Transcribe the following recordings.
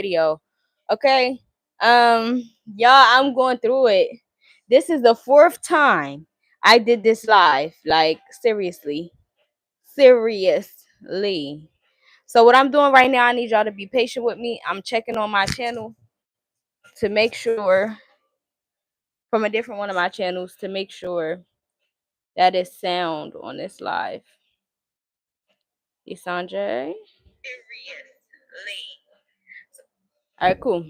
video. Okay. Y'all, I'm going through it. This is the fourth time I did this live. Like, seriously. Seriously. So what I'm doing right now, I need y'all to be patient with me. I'm checking on my channel to make sure, from a different one of my channels, to make sure that is sound on this live. Sanjay. All right, cool.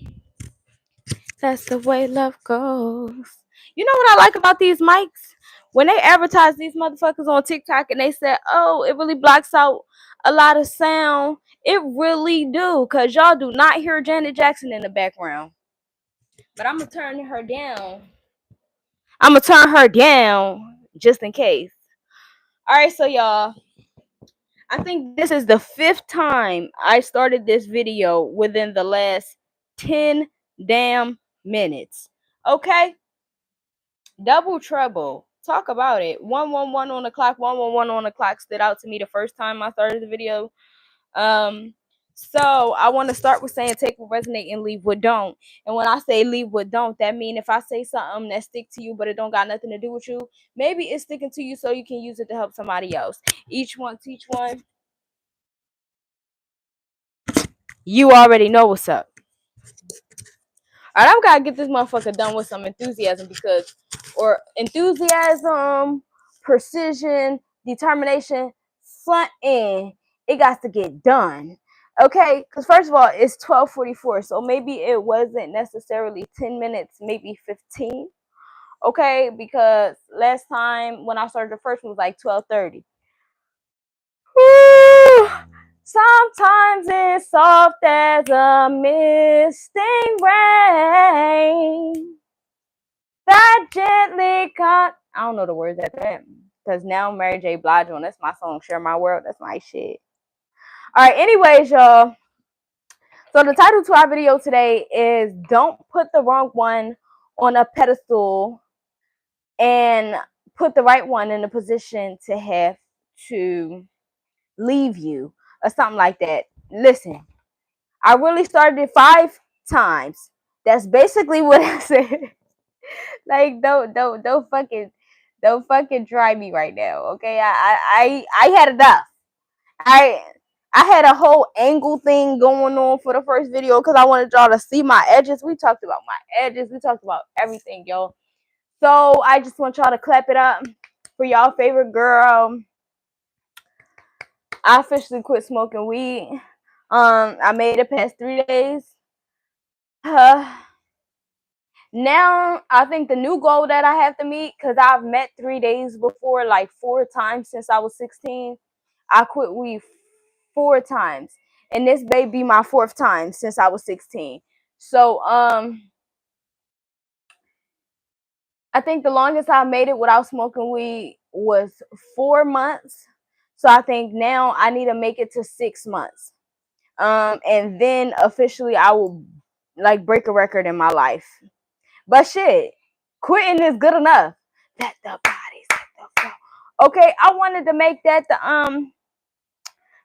That's the way love goes. You know what I like about these mics? When they advertise these motherfuckers on TikTok and they say, "Oh, it really blocks out a lot of sound." It really do, cause y'all do not hear Janet Jackson in the background. But I'm gonna turn her down. I'm gonna turn her down just in case. All right, so y'all, I think this is the fifth time I started this video within the last 10 damn minutes. Okay? Double trouble. Talk about it. 111 on the clock, 111 on the clock stood out to me the first time I started the video. So I want to start with saying take what resonate and leave what don't. And when I say leave what don't, that mean if I say something that stick to you but it don't got nothing to do with you, maybe it's sticking to you so you can use it to help somebody else. Each one teach one. You already know what's up. All right, I've got to get this motherfucker done with some enthusiasm enthusiasm, precision, determination, front end. It got to get done. Okay, because first of all, it's 12:44, so maybe it wasn't necessarily 10 minutes, maybe 15. Okay, because last time when I started the first one was like 12:30. Sometimes it's soft as a misting rain that gently cut. I don't know the words at that because now Mary J. Blige on. That's my song. Share My World. That's my shit. All right. Anyways, y'all. So the title to our video today is "Don't Put the Wrong One on a Pedestal and Put the Right One in a Position to Have to Leave You," or something like that. Listen. I really started it 5 times. That's basically what I said. Like, don't fucking try me right now, okay? I had enough. I I had a whole angle thing going on for the first video because I wanted y'all to see my edges. We talked about my edges. We talked about everything, yo. So I just want y'all to clap it up for y'all favorite girl. I officially quit smoking weed. I made it past 3 days. Now I think the new goal that I have to meet, because I've met 3 days before, like 4 times since I was 16. I quit weed 4 times, and this may be my fourth time since I was 16. So I think the longest I made it without smoking weed was 4 months. So I think now I need to make it to 6 months. And then officially I will like break a record in my life. But shit, quitting is good enough. Let the body set the floor. Okay, I wanted to make that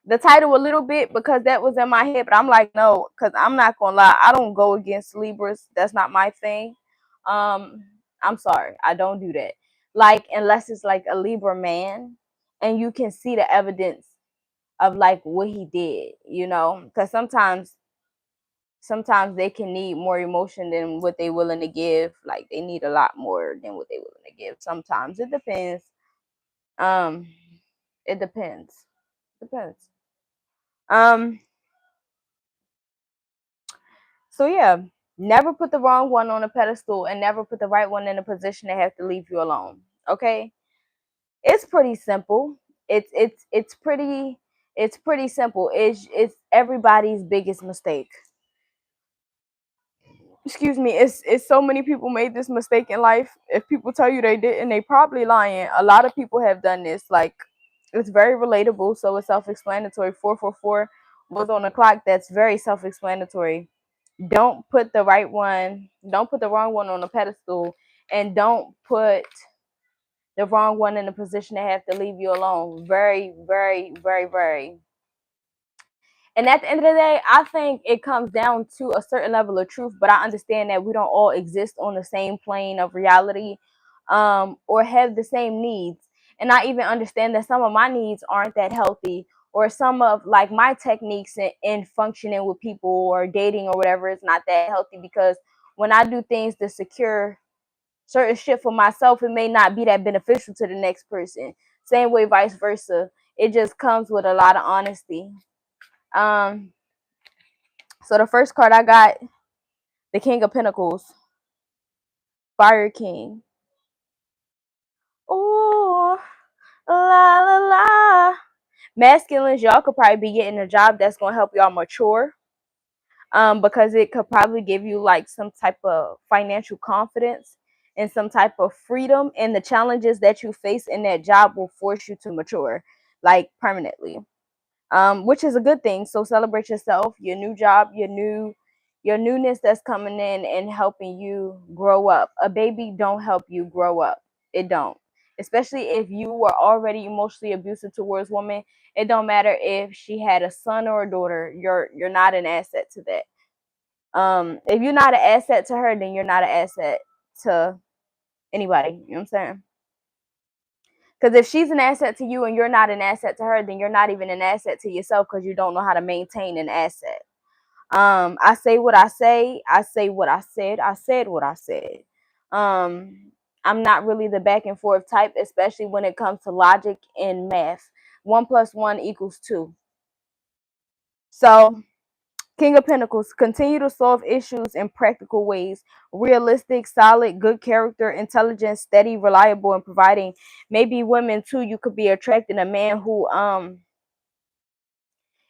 the title a little bit because that was in my head, but I'm like, no, because I'm not gonna lie, I don't go against Libras. That's not my thing. I'm sorry, I don't do that. Like, unless it's like a Libra man and you can see the evidence of like what he did, you know, because sometimes they can need more emotion than what they willing to give. Like, they need a lot more than what they willing to give. Sometimes it depends. Um, it depends. Depends. Um, so yeah, never put the wrong one on a pedestal and never put the right one in a position to have to leave you alone. Okay? It's pretty simple. It's pretty simple. It's everybody's biggest mistake. Excuse me, it's so many people made this mistake in life. If people tell you they didn't, they probably lying. A lot of people have done this. Like, it's very relatable, so it's self-explanatory. 444 was on the clock. That's very self-explanatory. Don't put the wrong one on a pedestal, and don't put the wrong one in a position to have to leave you alone. Very, very, very, very. And at the end of the day, I think it comes down to a certain level of truth, but I understand that we don't all exist on the same plane of reality, or have the same needs. And I even understand that some of my needs aren't that healthy, or some of like my techniques in functioning with people or dating or whatever is not that healthy, because when I do things to secure certain shit for myself, it may not be that beneficial to the next person. Same way, vice versa. It just comes with a lot of honesty. Um, so the first card I got, the King of Pentacles, Fire King. Ooh, la la la. Masculines, y'all could probably be getting a job that's gonna help y'all mature. Because it could probably give you like some type of financial confidence and some type of freedom, and the challenges that you face in that job will force you to mature, like permanently. Which is a good thing. So celebrate yourself, your new job, your newness that's coming in and helping you grow up. A baby don't help you grow up. It don't. Especially if you were already emotionally abusive towards women. It don't matter if she had a son or a daughter. You're not an asset to that. If you're not an asset to her, then you're not an asset to anybody. You know what I'm saying? Because if she's an asset to you and you're not an asset to her, then you're not even an asset to yourself, because you don't know how to maintain an asset. I say what I say. I say what I said. I said what I said. I'm not really the back and forth type, especially when it comes to logic and math. 1 + 1 = 2. So, King of Pentacles, continue to solve issues in practical ways. Realistic, solid, good character, intelligent, steady, reliable, and providing. Maybe women too, you could be attracting a man who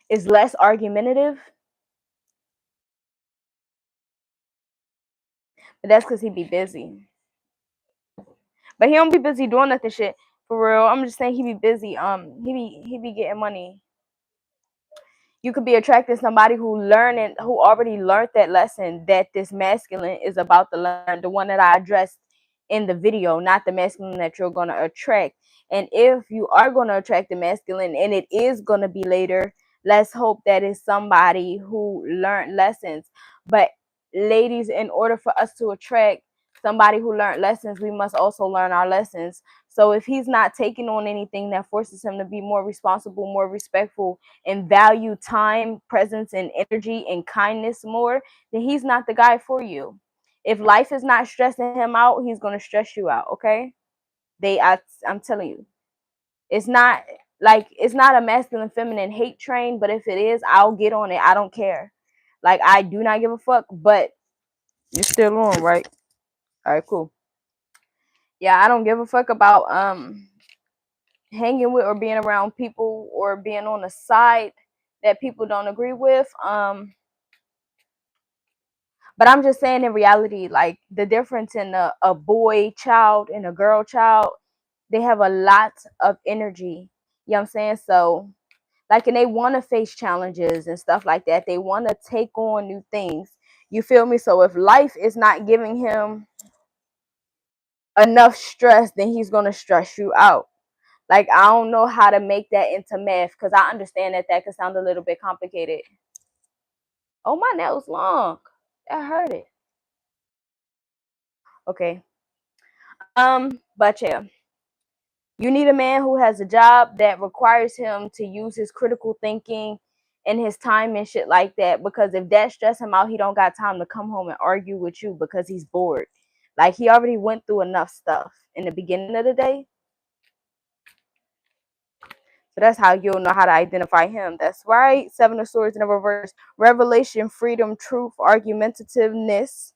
is less argumentative. But that's because he be busy. But he don't be busy doing nothing shit. For real. I'm just saying he be busy. He be getting money. You could be attracting somebody who already learned that lesson that this masculine is about to learn, the one that I addressed in the video, not the masculine that you're gonna attract. And if you are gonna attract the masculine and it is gonna be later, let's hope that it's somebody who learned lessons. But ladies, in order for us to attract somebody who learned lessons, we must also learn our lessons. So if he's not taking on anything that forces him to be more responsible, more respectful, and value time, presence, and energy and kindness more, then he's not the guy for you. If life is not stressing him out, he's gonna stress you out. Okay? I'm telling you, it's not it's not a masculine feminine hate train. But if it is, I'll get on it. I don't care. Like, I do not give a fuck. But you're still on, right? All right, cool. Yeah, I don't give a fuck about hanging with or being around people or being on a side that people don't agree with. But I'm just saying, in reality, like, the difference in a boy child and a girl child, they have a lot of energy. You know what I'm saying? So, like, and they want to face challenges and stuff like that. They want to take on new things. You feel me? So if life is not giving him enough stress, then he's going to stress you out. Like, I don't know how to make that into math, because I understand that that could sound a little bit complicated. Oh, my nail's long. That hurt it. Okay. But yeah. You need a man who has a job that requires him to use his critical thinking and his time and shit like that. Because if that stress him out, he don't got time to come home and argue with you because he's bored. Like, he already went through enough stuff in the beginning of the day. So that's how you'll know how to identify him. That's right. 7 of Swords in the reverse. Revelation, freedom, truth, argumentativeness,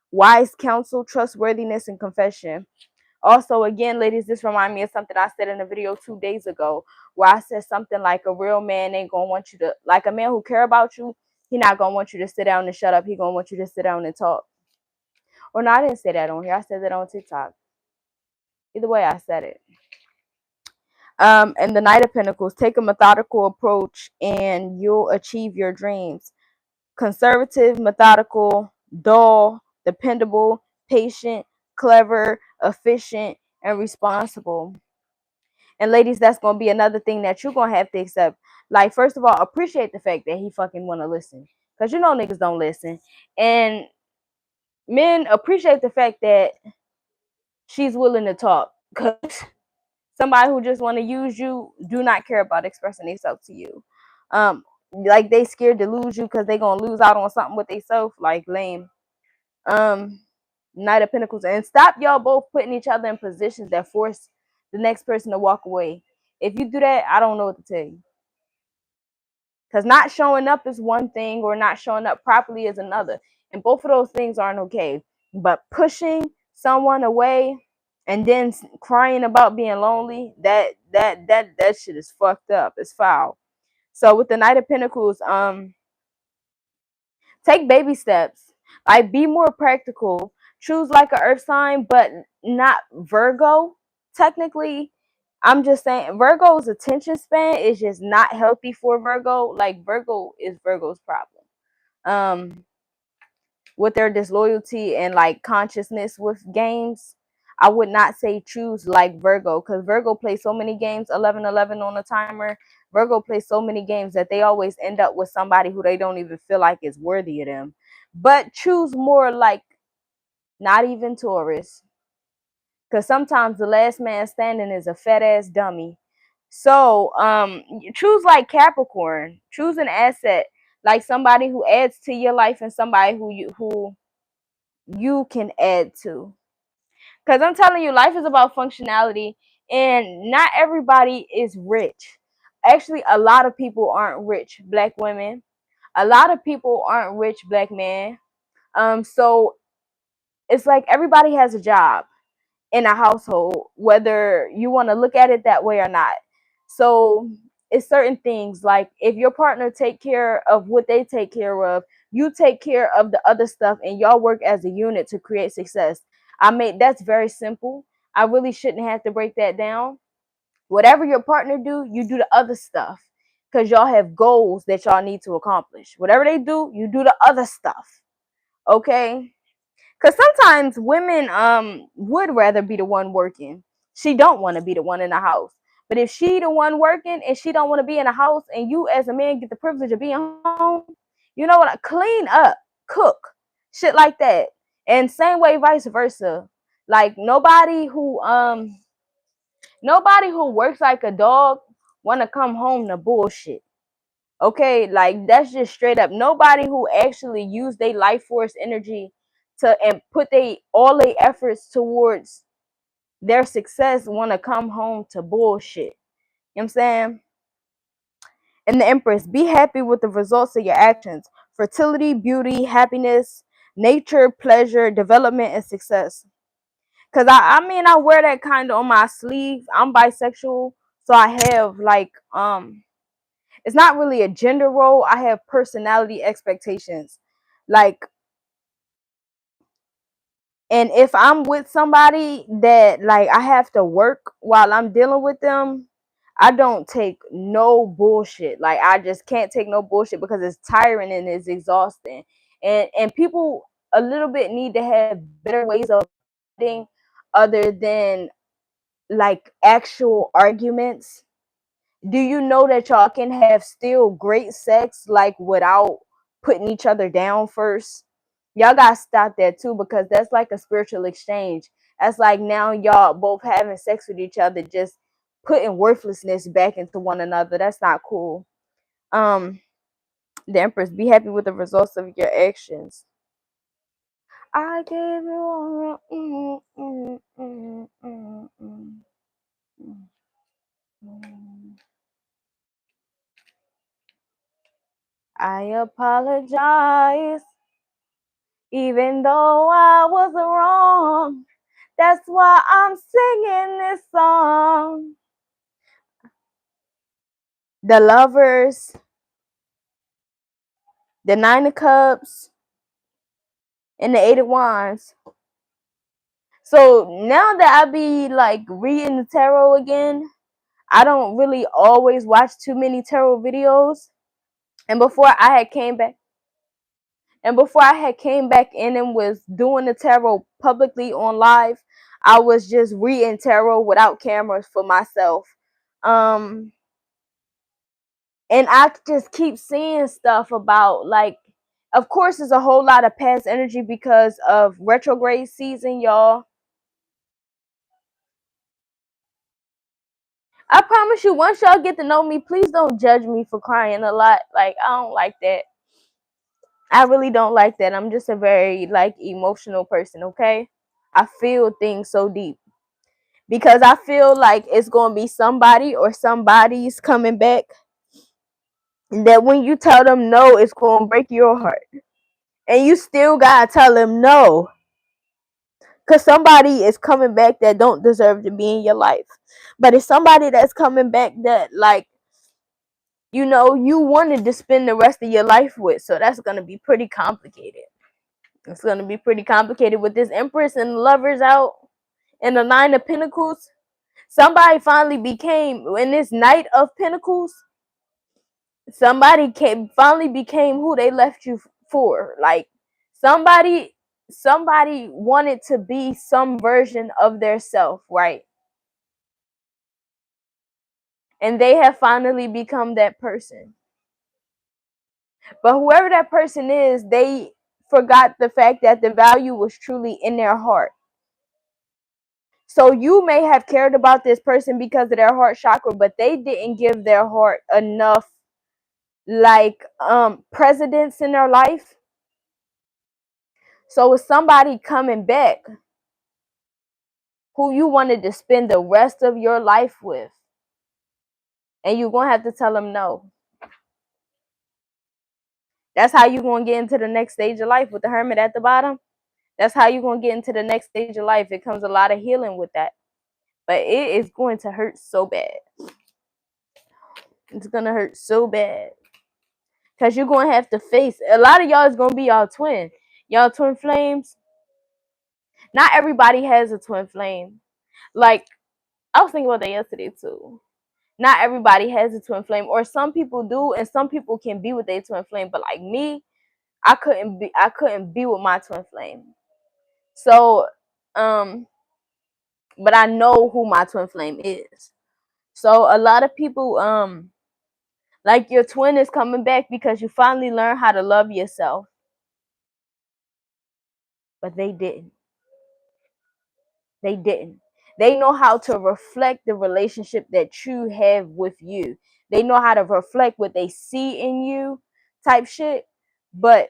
wise counsel, trustworthiness, and confession. Also, again, ladies, this reminds me of something I said in a video 2 days ago, where I said something like, a real man ain't gonna want you to, like, a man who care about you, he not gonna want you to sit down and shut up. He gonna want you to sit down and talk. Or no, I didn't say that on here. I said that on TikTok. Either way, I said it. And the Knight of Pentacles, take a methodical approach and you'll achieve your dreams. Conservative, methodical, dull, dependable, patient, clever, efficient, and responsible. And ladies, that's gonna be another thing that you're gonna have to accept. Like, first of all, appreciate the fact that he fucking wanna listen. Cause you know niggas don't listen. And men, appreciate the fact that she's willing to talk. Cause somebody who just wanna use you do not care about expressing themselves to you. Like they scared to lose you because they gonna lose out on something with themselves. Like lame. Knight of Pentacles. And stop y'all both putting each other in positions that force the next person to walk away. If you do that, I don't know what to tell you. Because not showing up is one thing, or not showing up properly is another. And both of those things aren't okay. But pushing someone away and then crying about being lonely, that shit is fucked up. It's foul. So with the Knight of Pentacles, take baby steps. Like, be more practical. Choose like a earth sign, but not Virgo. Technically, I'm just saying Virgo's attention span is just not healthy for Virgo. Like, Virgo is Virgo's problem. With their disloyalty and like consciousness with games, I would not say choose like Virgo, because Virgo plays so many games, 11-11 on a timer. Virgo plays so many games that they always end up with somebody who they don't even feel like is worthy of them. But choose more like not even Taurus, because sometimes the last man standing is a fat ass dummy. So choose like Capricorn. Choose an asset, like somebody who adds to your life and somebody who you can add to. Because I'm telling you, life is about functionality, and not everybody is rich. Actually, a lot of people aren't rich black women. A lot of people aren't rich black men. So it's like everybody has a job in a household, whether you want to look at it that way or not. So it's certain things, like if your partner take care of what they take care of, you take care of the other stuff, and y'all work as a unit to create success. I mean, that's very simple. I really shouldn't have to break that down. Whatever your partner do, you do the other stuff, because y'all have goals that y'all need to accomplish. Whatever they do, you do the other stuff. Okay? Because sometimes women would rather be the one working. She don't want to be the one in the house. But if she the one working and she don't want to be in the house, and you as a man get the privilege of being home, you know what? Clean up, cook, shit like that. And same way, vice versa. Like nobody who works like a dog want to come home to bullshit. Okay, like that's just straight up. Nobody who actually use their life force energy to and put they all their efforts towards their success want to come home to bullshit. You know what I'm saying? And the Empress, be happy with the results of your actions. Fertility, beauty, happiness, nature, pleasure, development, and success. Cause I mean, I wear that kind of on my sleeve. I'm bisexual, so I have like it's not really a gender role. I have personality expectations. Like, and if I'm with somebody that like I have to work while I'm dealing with them, I don't take no bullshit. Like, I just can't take no bullshit because it's tiring and it's exhausting. And people a little bit need to have better ways of ending other than like actual arguments. Do you know that y'all can have still great sex like without putting each other down first? Y'all gotta stop that too, because that's like a spiritual exchange. That's like now y'all both having sex with each other, just putting worthlessness back into one another. That's not cool. The Empress, be happy with the results of your actions. I gave you all. I apologize, even though I was wrong. That's why I'm singing this song. The Lovers, the Nine of Cups, and the Eight of Wands. So now that I be like reading the tarot again, I don't really always watch too many tarot videos. And before I had came back, in and was doing the tarot publicly on live, I was just reading tarot without cameras for myself. Um, and I just keep seeing stuff about, like, of course, there's a whole lot of past energy because of retrograde season, y'all. I promise you, once y'all get to know me, please don't judge me for crying a lot. Like, I don't like that. I really don't like that. I'm just a very, like, emotional person, okay? I feel things so deep. Because I feel like it's going to be somebody or somebody's coming back that when you tell them no, it's going to break your heart. And you still got to tell them no. Because somebody is coming back that don't deserve to be in your life. But it's somebody that's coming back that, like, you know, you wanted to spend the rest of your life with. So that's going to be pretty complicated. It's going to be pretty complicated with this Empress and Lovers out and the Nine of Pentacles. Somebody finally became, in this Knight of Pentacles, finally became who they left you for. Like, somebody wanted to be some version of their self, right? And they have finally become that person. But whoever that person is, they forgot the fact that the value was truly in their heart. So you may have cared about this person because of their heart chakra, but they didn't give their heart enough, like, precedence in their life. So with somebody coming back who you wanted to spend the rest of your life with, and you're gonna have to tell them no. That's how you're gonna get into the next stage of life with the Hermit at the bottom. That's how you're gonna get into the next stage of life. It comes a lot of healing with that. But it is going to hurt so bad. It's gonna hurt so bad. Because you're gonna have to face, a lot of y'all is gonna be y'all twin. Y'all twin flames. Not everybody has a twin flame. Like, I was thinking about that yesterday too. Not everybody has a twin flame, or some people do, and some people can be with their twin flame. But like me, I couldn't be with my twin flame. So, but I know who my twin flame is. So a lot of people, like, your twin is coming back because you finally learn how to love yourself, but they didn't. They didn't. They know how to reflect the relationship that you have with you. They know how to reflect what they see in you, type shit. But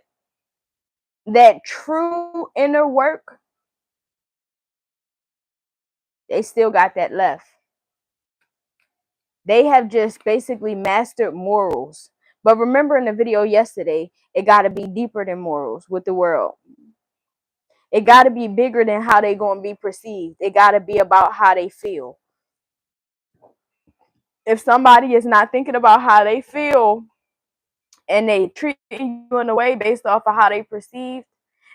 that true inner work, they still got that left. They have just basically mastered morals. But remember in the video yesterday, it got to be deeper than morals with the world. It got to be bigger than how they going to be perceived. It got to be about how they feel. If somebody is not thinking about how they feel and they treat you in a way based off of how they perceive,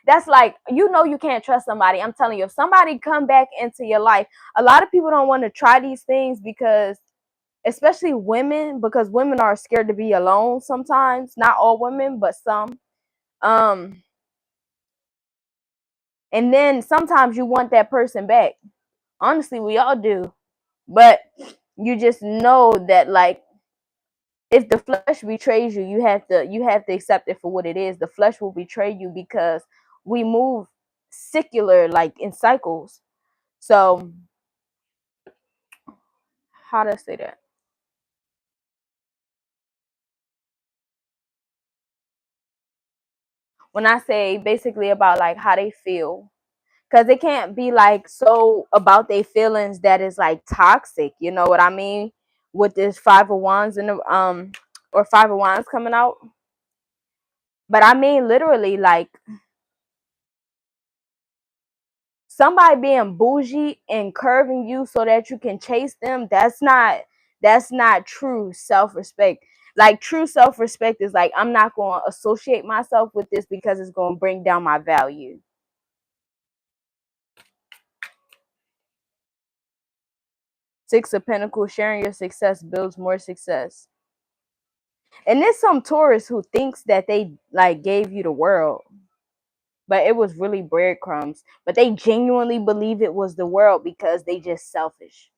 that's like, you know, you can't trust somebody. I'm telling you, if somebody come back into your life, a lot of people don't want to try these things because, especially women, because women are scared to be alone sometimes. Not all women, but some. And then sometimes you want that person back. Honestly, we all do. But you just know that, like, if the flesh betrays you, you have to accept it for what it is. The flesh will betray you because we move secular, like, in cycles. So how do I say that? When I say basically about, like, how they feel, because it can't be like so about their feelings that is like toxic, you know what I mean, with this Five of Wands and the or Five of Wands coming out. But I mean literally, like, somebody being bougie and curving you so that you can chase them, that's not true self-respect. Like, true self-respect is like, I'm not going to associate myself with this because it's going to bring down my value. Six of Pentacles, sharing your success builds more success. And there's some tourists who thinks that they, like, gave you the world, but it was really breadcrumbs. But they genuinely believe it was the world because they just selfish.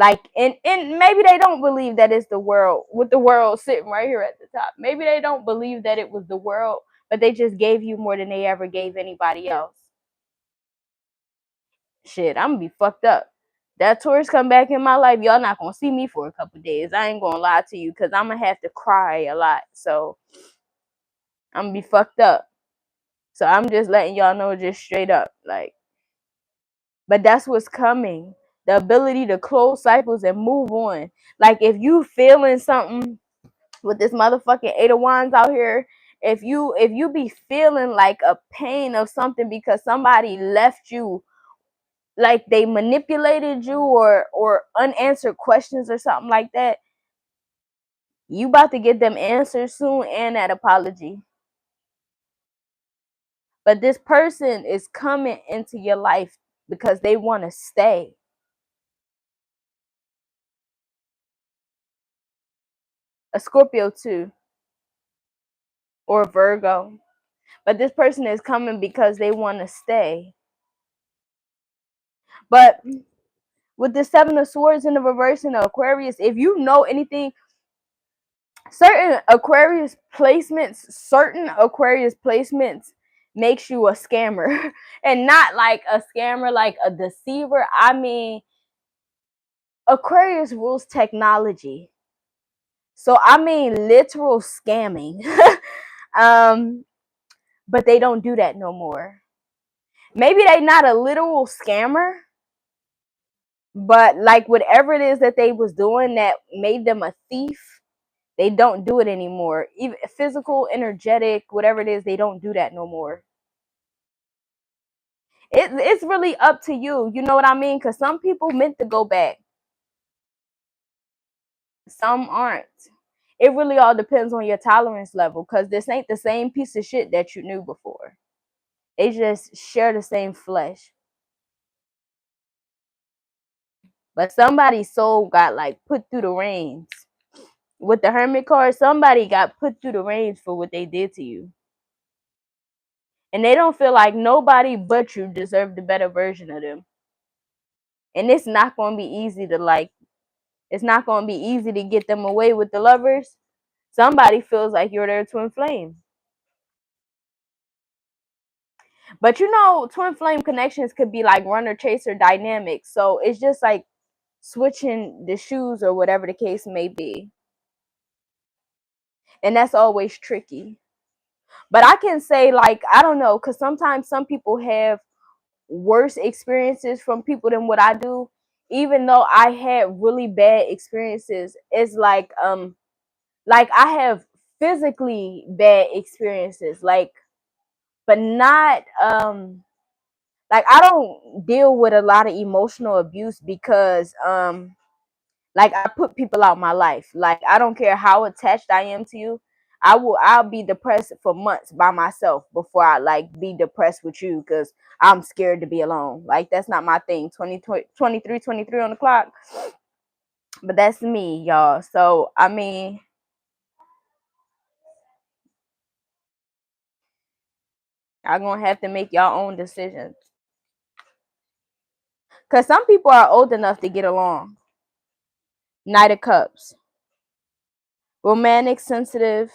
Like, and maybe they don't believe that it's the world, with the world sitting right here at the top. Maybe they don't believe that it was the world, but they just gave you more than they ever gave anybody else. Shit, I'm gonna be fucked up. That tourist come back in my life, y'all not gonna see me for a couple days. I ain't gonna lie to you, because I'm gonna have to cry a lot. So I'm gonna be fucked up. So I'm just letting y'all know just straight up. Like, but that's what's coming. The ability to close cycles and move on. Like, if you feeling something with this motherfucking Eight of Wands out here, if you be feeling like a pain of something because somebody left you, like they manipulated you, or unanswered questions or something like that, you about to get them answers soon and that apology. But this person is coming into your life because they want to stay. A Scorpio too, or a Virgo. But this person is coming because they want to stay. But with the Seven of Swords in the reverse and the Aquarius, if you know anything, certain Aquarius placements makes you a scammer. And not like a scammer, like a deceiver. I mean, Aquarius rules technology. So I mean literal scamming. But they don't do that no more. Maybe they not a literal scammer, but like whatever it is that they was doing that made them a thief, they don't do it anymore. Even physical, energetic, whatever it is, they don't do that no more. It's really up to you. You know what I mean? Because some people meant to go back. Some aren't. It really all depends on your tolerance level, because this ain't the same piece of shit that you knew before. They just share the same flesh. But somebody's soul got like put through the reins. With the Hermit card, somebody got put through the reins for what they did to you. And they don't feel like nobody but you deserved a better version of them. And it's not going to be easy to it's not going to be easy to get them away with the Lovers. Somebody feels like you're their twin flame. But you know, twin flame connections could be like runner chaser dynamics. So it's just like switching the shoes or whatever the case may be. And that's always tricky. But I can say, like, I don't know, because sometimes some people have worse experiences from people than what I do. Even though I had really bad experiences, it's like I have physically bad experiences, like, but not like I don't deal with a lot of emotional abuse because like I put people out my life. Like, I don't care how attached I am to you. I'll be depressed for months by myself before I like be depressed with you, because I'm scared to be alone. Like, that's not my thing. 23 on the clock. But that's me, y'all. So I mean, I'm gonna have to make y'all own decisions. Cause some people are old enough to get along. Knight of Cups. Romantic, sensitive,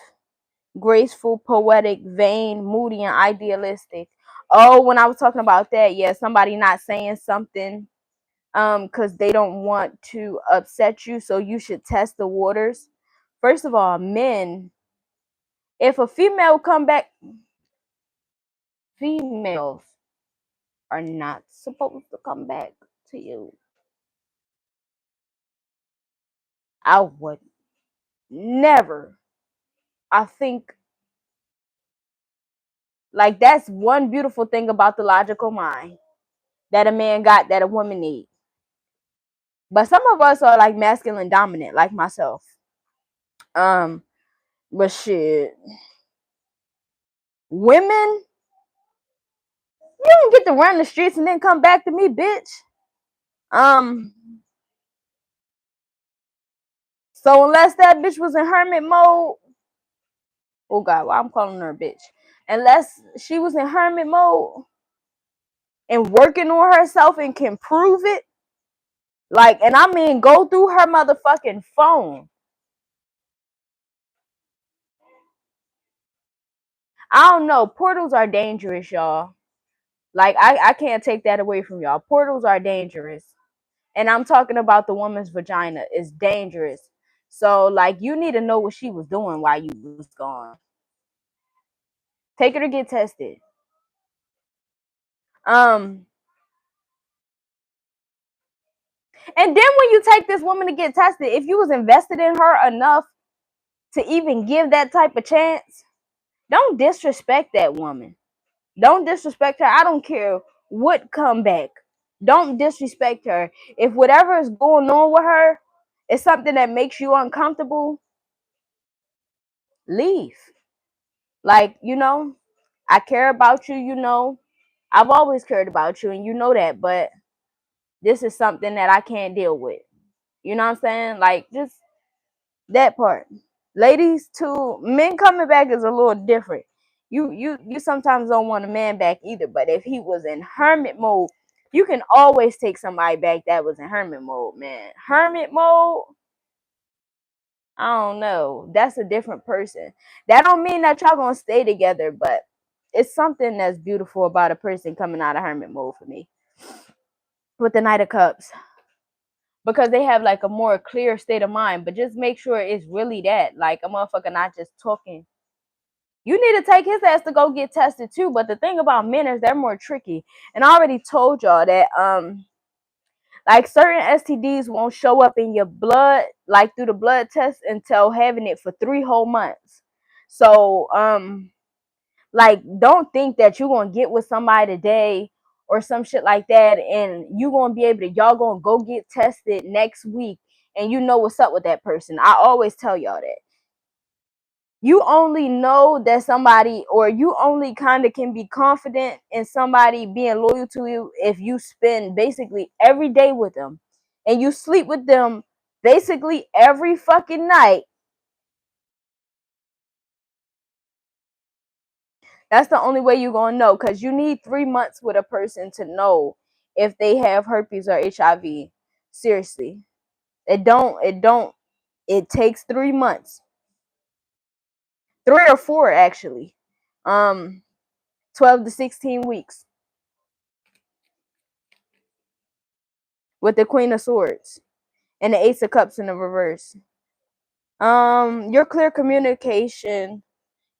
graceful, poetic, vain, moody, and idealistic. Oh, when I was talking about that, yeah, somebody not saying something because they don't want to upset you, so you should test the waters. First of all, men, if a female come back, females are not supposed to come back to you. I would never. I think, like, that's one beautiful thing about the logical mind that a man got that a woman needs. But some of us are like masculine dominant, like myself. Um, but shit, women, you don't get to run the streets and then come back to me, bitch. Um, so unless that bitch was in hermit mode, oh god, well, I'm calling her a bitch. Unless she was in hermit mode and working on herself and can prove it, Like, and I mean, go through her motherfucking phone. I don't know. Portals are dangerous, y'all. Like, I can't take that away from y'all. Portals are dangerous. And I'm talking about the woman's vagina. It's dangerous. So, like, you need to know what she was doing while you was gone. Take her to get tested. And then when you take this woman to get tested, if you was invested in her enough to even give that type of chance, don't disrespect that woman. Don't disrespect her. I don't care what come back. Don't disrespect her. If whatever is going on with her is something that makes you uncomfortable, leave. Like, I care about you, I've always cared about you, and you know that, but this is something that I can't deal with. You know what I'm saying? Like, just that part. Ladies too, men coming back is a little different. You sometimes don't want a man back either, but if he was in hermit mode, you can always take somebody back that was in hermit mode, man. Hermit mode, I don't know. That's a different person. That don't mean that y'all gonna stay together, but it's something that's beautiful about a person coming out of hermit mode for me. With the Knight of Cups. Because they have like a more clear state of mind, but just make sure it's really that. Like a motherfucker not just talking. You need to take his ass to go get tested too. But the thing about men is they're more tricky. And I already told y'all that like certain STDs won't show up in your blood, like through the blood test until having it for 3 whole months. So like don't think that you're gonna get with somebody today or some shit like that and you gonna be able to y'all gonna go get tested next week and you know what's up with that person. I always tell y'all that. You only know that somebody, or you only kind of can be confident in somebody being loyal to you if you spend basically every day with them and you sleep with them basically every fucking night. That's the only way you're gonna know, because you need 3 months with a person to know if they have herpes or HIV. Seriously. It takes 3 months. 3 or 4 actually. 12 to 16 weeks. With the Queen of Swords and the Ace of Cups in the reverse. Your clear communication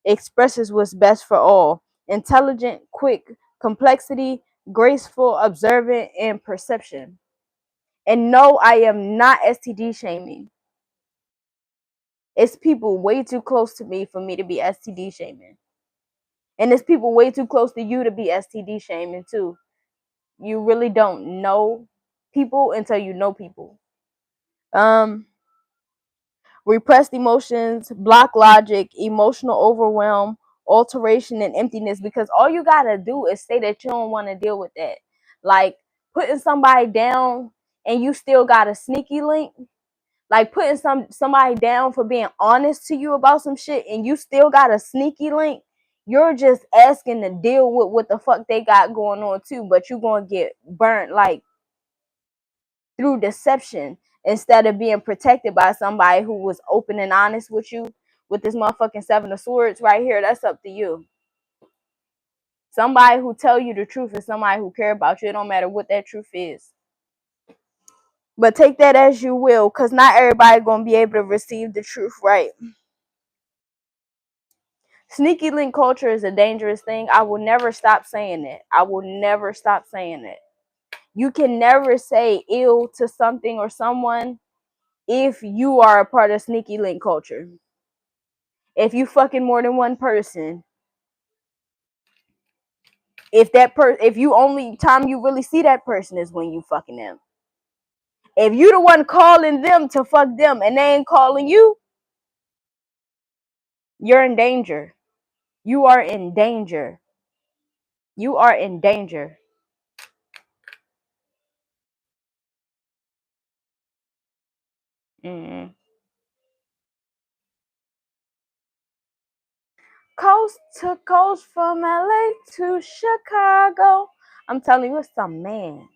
expresses what's best for all. Intelligent, quick, complexity, graceful, observant, and perception. And no, I am not STD shaming. It's people way too close to me for me to be STD shaming. And it's people way too close to you to be STD shaming too. You really don't know people until you know people. Repressed emotions, block logic, emotional overwhelm, alteration, and emptiness. Because all you gotta do is say that you don't want to deal with that. Like putting somebody down and you still got a sneaky link. Like putting somebody down for being honest to you about some shit and you still got a sneaky link. You're just asking to deal with what the fuck they got going on too, but you're gonna get burnt like through deception instead of being protected by somebody who was open and honest with you. With this motherfucking 7 of Swords right here, that's up to you. Somebody who tell you the truth is somebody who care about you. It don't matter what that truth is. But take that as you will, because not everybody gonna be able to receive the truth right. Sneaky link culture is a dangerous thing. I will never stop saying it. I will never stop saying it. You can never say ill to something or someone if you are a part of sneaky link culture. If you fucking more than one person, if you only time you really see that person is when you fucking them. If you the one calling them to fuck them and they ain't calling you, you're in danger. You are in danger. You are in danger. Mm. Coast to coast from LA to Chicago. I'm telling you, it's some man.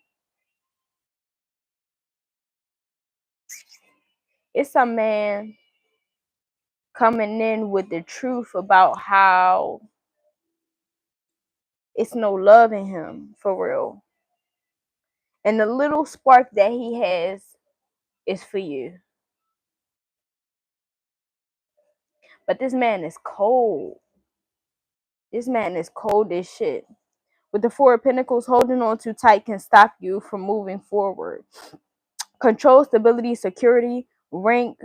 It's some man coming in with the truth about how it's no love in him for real. And the little spark that he has is for you. But this man is cold. This man is cold as shit. With the Four of Pentacles, holding on too tight can stop you from moving forward. Control, stability, security, rank,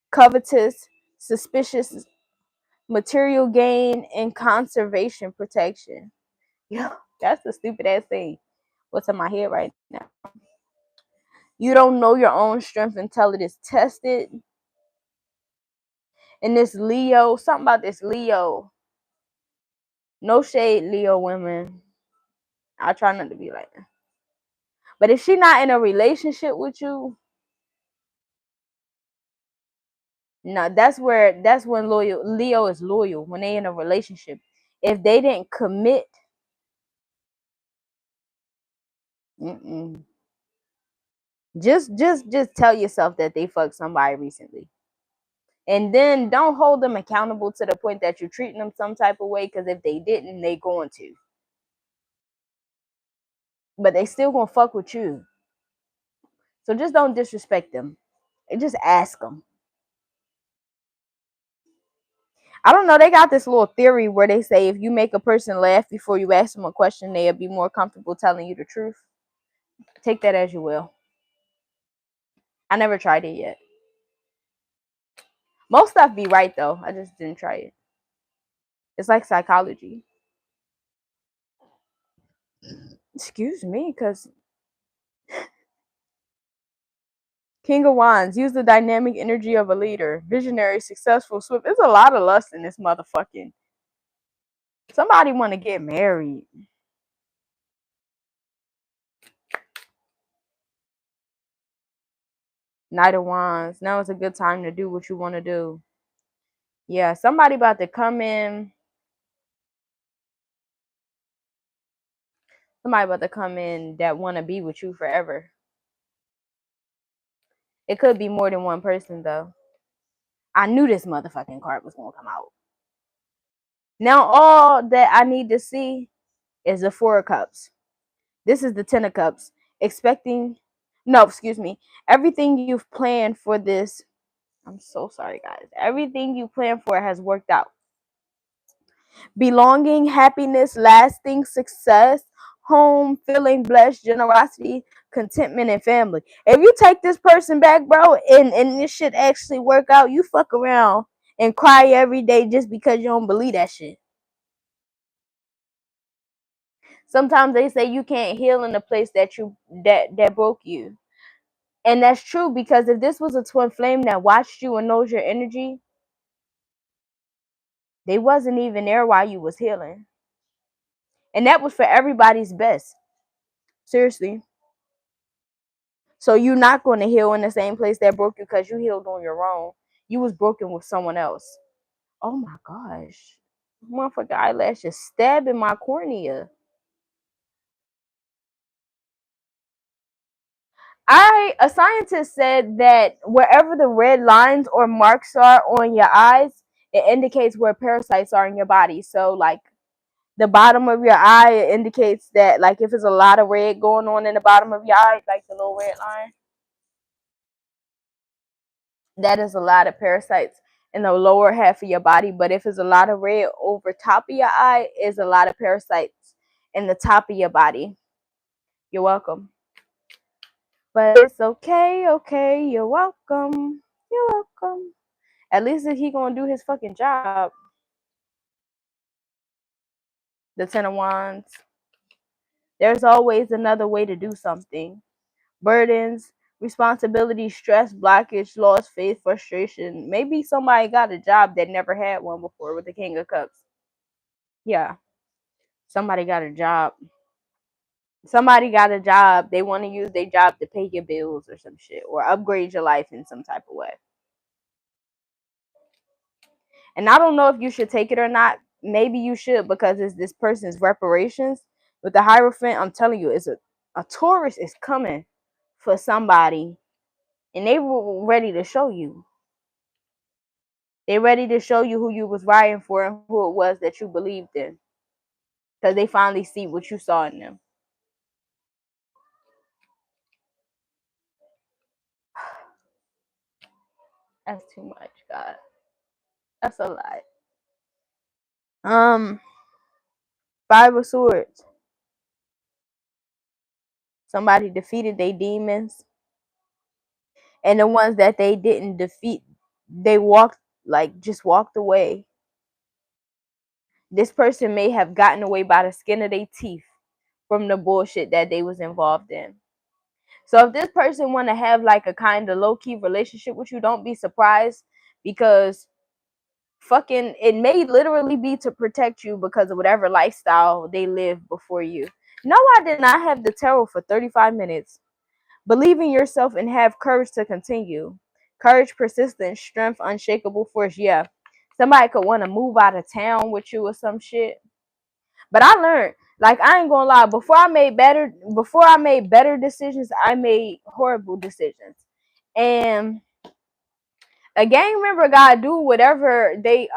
covetous, suspicious, material gain, and conservation protection. Yeah, that's the stupid ass thing. What's in my head right now? You don't know your own strength until it is tested. And this Leo, something about this Leo. No shade, Leo women. I try not to be like that. But if she not in a relationship with you, no, that's when Leo is loyal, when they in a relationship. If they didn't commit, mm-mm. Just tell yourself that they fucked somebody recently. And then don't hold them accountable to the point that you're treating them some type of way, because if they didn't, they going to. But they still gonna fuck with you. So just don't disrespect them. And just ask them. I don't know, they got this little theory where they say if you make a person laugh before you ask them a question, they'll be more comfortable telling you the truth. Take that as you will. I never tried it yet. Most stuff be right though. I just didn't try it. It's like psychology. Excuse me, because King of Wands, use the dynamic energy of a leader. Visionary, successful, swift. There's a lot of lust in this motherfucking. Somebody want to get married. Knight of Wands. Now is a good time to do what you want to do. Yeah, somebody about to come in. Somebody about to come in that want to be with you forever. It could be more than one person though. I knew this motherfucking card was going to come out. Now all that I need to see is the Four of Cups. This is the Ten of Cups. Everything you've planned for this. I'm so sorry, guys. Everything you planned for has worked out. Belonging, happiness, lasting success, home, feeling blessed, generosity, contentment, and family. If you take this person back, bro, and this shit actually work out, you fuck around and cry every day just because you don't believe that shit. Sometimes they say you can't heal in the place that broke you. And that's true, because if this was a twin flame that watched you and knows your energy, they wasn't even there while you was healing. And that was for everybody's best. Seriously. So you're not going to heal in the same place that broke you because you healed on your own. You was broken with someone else. Oh my gosh. Motherfucker eyelash is stabbing my cornea. A scientist said that wherever the red lines or marks are on your eyes, it indicates where parasites are in your body. So like the bottom of your eye, it indicates that like if there's a lot of red going on in the bottom of your eye, like the little red line, that is a lot of parasites in the lower half of your body. But if it's a lot of red over top of your eye, is a lot of parasites in the top of your body. You're welcome. But it's okay, you're welcome. You're welcome. At least if he gonna do his fucking job. The Ten of Wands. There's always another way to do something. Burdens, responsibility, stress, blockage, loss, faith, frustration. Maybe somebody got a job that never had one before with the King of Cups. Yeah. Somebody got a job. Somebody got a job. They want to use their job to pay your bills or some shit, or upgrade your life in some type of way. And I don't know if you should take it or not. Maybe you should, because it's this person's reparations. With the Hierophant, I'm telling you, it's a Taurus is coming for somebody And they were ready to show you. They ready to show you who you was riding for and who it was that you believed in. Because they finally see what you saw in them. That's too much, God. That's a lot. Five of Swords. Somebody defeated their demons. And the ones that they didn't defeat, they just walked away. This person may have gotten away by the skin of their teeth from the bullshit that they was involved in. So if this person want to have like a kind of low-key relationship with you, don't be surprised, because fucking it may literally be to protect you because of whatever lifestyle they live before you. No, I did not have the tarot for 35 minutes. Believe in yourself and have courage to continue. Courage, persistence, strength, unshakable force. Yeah. Somebody could want to move out of town with you or some shit. But I learned, like, I ain't gonna lie, before I made better decisions, I made horrible decisions. And a gang member gotta do whatever they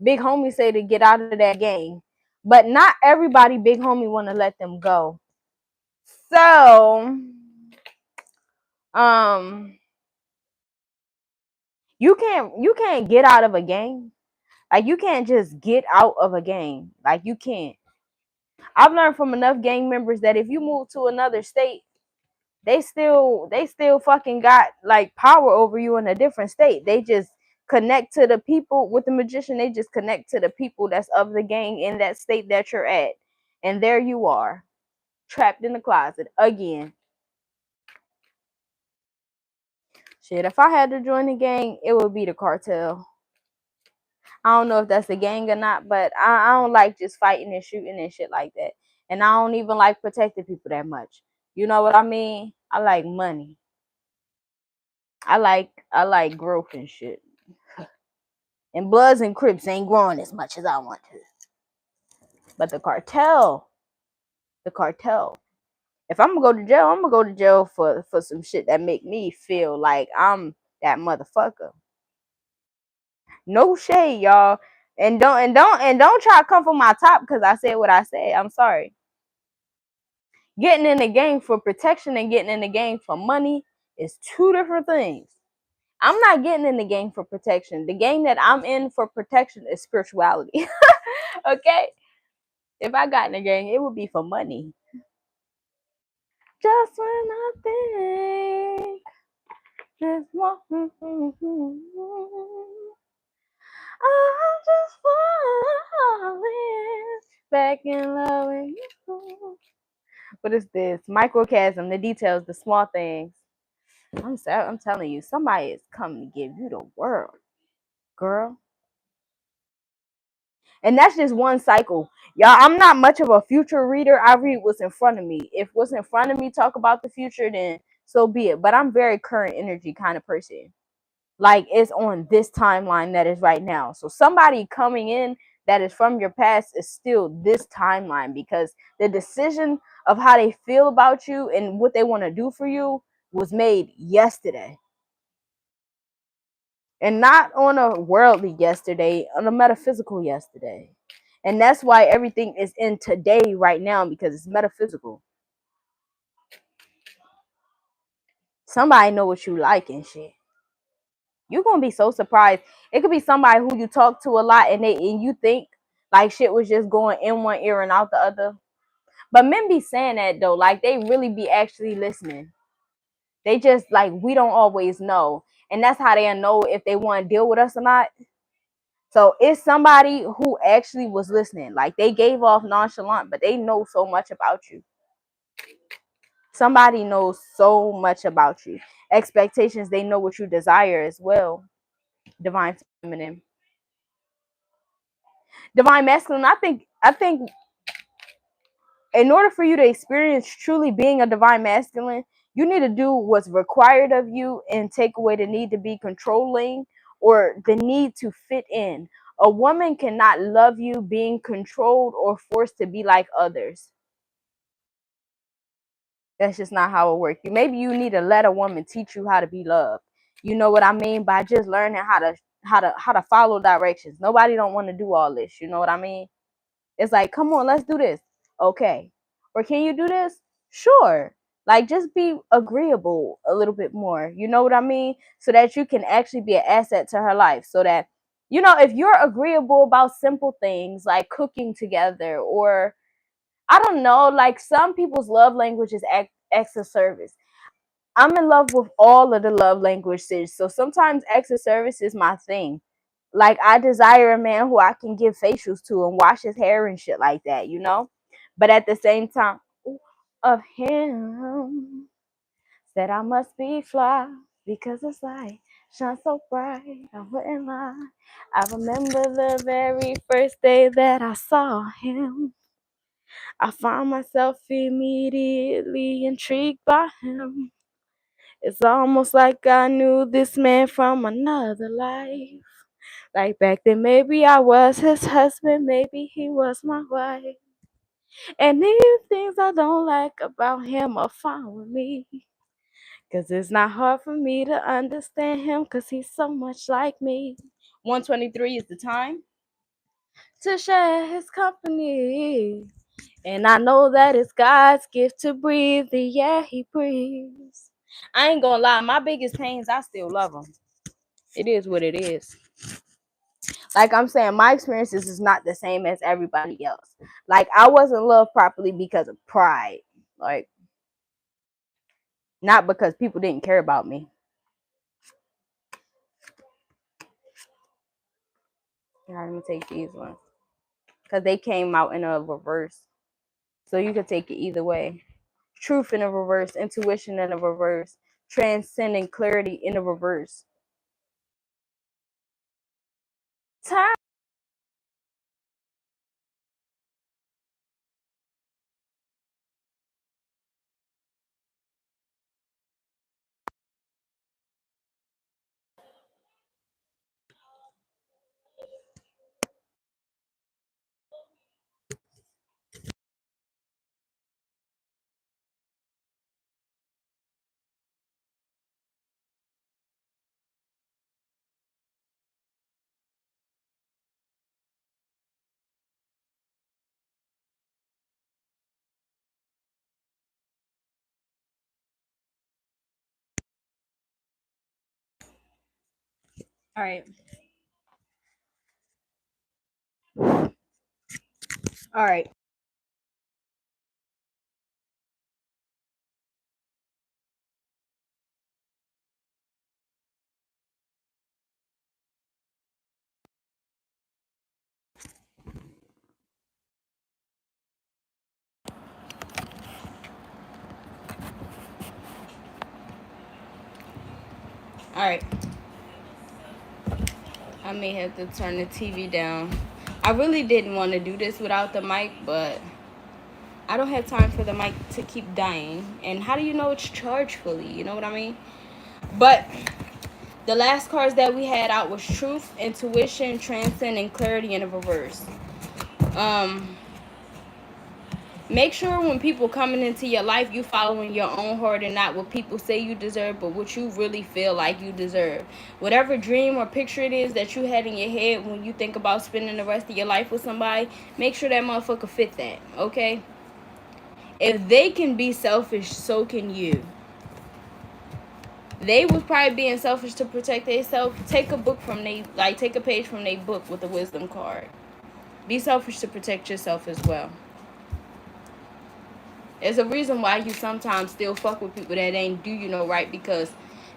big homie say to get out of that gang. But not everybody big homie wanna let them go. So you can't get out of a gang. Like, you can't just get out of a gang. Like, you can't. I've learned from enough gang members that if you move to another state, they still fucking got like power over you in a different state. They just connect to the people. With the magician, they just connect to the people that's of the gang in that state that you're at. And there you are, trapped in the closet again. Shit, if I had to join the gang, it would be the cartel. I don't know if that's a gang or not, but I don't like just fighting and shooting and shit like that. And I don't even like protecting people that much. You know what I mean? I like money. I like growth and shit. And Bloods and Crips ain't growing as much as I want to. But the cartel. If I'm gonna go to jail, I'm gonna go to jail for some shit that make me feel like I'm that motherfucker. No shade, y'all. And don't try to come for my top because I said what I said. I'm sorry. Getting in the game for protection and getting in the game for money is two different things. I'm not getting in the game for protection. The game that I'm in for protection is spirituality. Okay? If I got in the game, it would be for money. Just when I think there's more, I'm just falling back in love with you. What is this? Microcosm, the details, the small things. I'm telling you, somebody is coming to give you the world, girl. And that's just one cycle. Y'all, I'm not much of a future reader. I read what's in front of me. If what's in front of me talk about the future, then so be it. But I'm very current energy kind of person. Like, it's on this timeline that is right now. So somebody coming in that is from your past is still this timeline, because the decision of how they feel about you and what they want to do for you was made yesterday. And not on a worldly yesterday, on a metaphysical yesterday. And that's why everything is in today right now, because it's metaphysical. Somebody know what you like and shit. You're gonna be so surprised. It could be somebody who you talk to a lot and you think like shit was just going in one ear and out the other. But men be saying that though, like they really be actually listening. They just like, we don't always know. And that's how they know if they want to deal with us or not. So it's somebody who actually was listening. Like, they gave off nonchalant, but they know so much about you. Somebody knows so much about you. Expectations, they know what you desire as well. Divine feminine. Divine masculine, I think in order for you to experience truly being a divine masculine, you need to do what's required of you and take away the need to be controlling or the need to fit in. A woman cannot love you being controlled or forced to be like others. That's just not how it works. Maybe you need to let a woman teach you how to be loved. You know what I mean? By just learning how to follow directions. Nobody don't want to do all this. You know what I mean? It's like, come on, let's do this. Okay. Or can you do this? Sure. Like, just be agreeable a little bit more. You know what I mean? So that you can actually be an asset to her life. So that, if you're agreeable about simple things like cooking together, or I don't know, like some people's love language is acts of service. I'm in love with all of the love languages. So sometimes acts of service is my thing. Like, I desire a man who I can give facials to and wash his hair and shit like that, you know? But at the same time, of him said I must be fly because the light shines so bright. I wouldn't lie. I remember the very first day that I saw him. I found myself immediately intrigued by him. It's almost like I knew this man from another life. Like back then, maybe I was his husband, maybe he was my wife. And these things I don't like about him are fine with me. Cause it's not hard for me to understand him, cause he's so much like me. 1:23 is the time to share his company. And I know that it's God's gift to breathe the air he breathes. I ain't gonna lie, my biggest pains, I still love him. It is what it is. Like I'm saying, my experiences is not the same as everybody else. Like, I wasn't loved properly because of pride. Like, not because people didn't care about me. Alright, let me take these ones. Because they came out in a reverse. So you could take it either way. Truth in a reverse, intuition in a reverse, transcending clarity in a reverse. Time. All right. All right. All right. I may have to turn the TV down. I really didn't want to do this without the mic, but I don't have time for the mic to keep dying. And how do you know it's charged fully? You know what I mean? But the last cards that we had out was truth, intuition, transcend, and clarity in the reverse. Make sure when people coming into your life, you following your own heart and not what people say you deserve, but what you really feel like you deserve. Whatever dream or picture it is that you had in your head when you think about spending the rest of your life with somebody, make sure that motherfucker fit that, okay? If they can be selfish, so can you. They was probably being selfish to protect themselves. Take take a page from their book with a wisdom card. Be selfish to protect yourself as well. There's a reason why you sometimes still fuck with people that ain't do you no right, because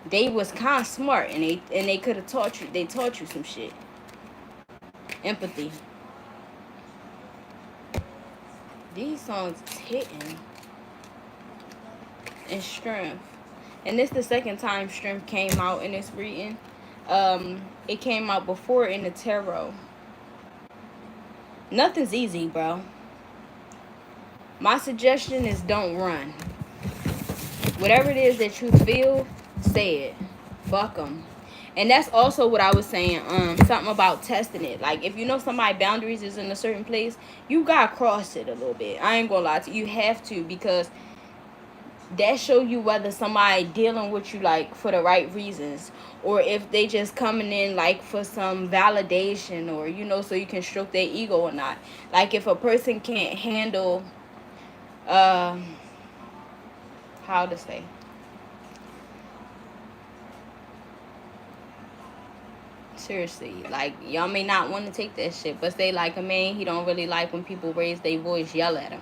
they was kind of smart and they could have taught you. They taught you some shit. Empathy. These songs is hitting. And strength. And this the second time strength came out in this reading. It came out before in the tarot. Nothing's easy, bro. My suggestion is don't run. Whatever it is that you feel, say it. Fuck them. And that's also what I was saying. Something about testing it. Like, if you know somebody's boundaries is in a certain place, you gotta cross it a little bit. I ain't gonna lie to you. You have to, because that show you whether somebody dealing with you like for the right reasons, or if they just coming in like for some validation, or so you can stroke their ego or not. Like if a person can't handle um how to say, seriously, like y'all may not want to take that shit, but say like a man, he don't really like when people raise their voice, yell at him.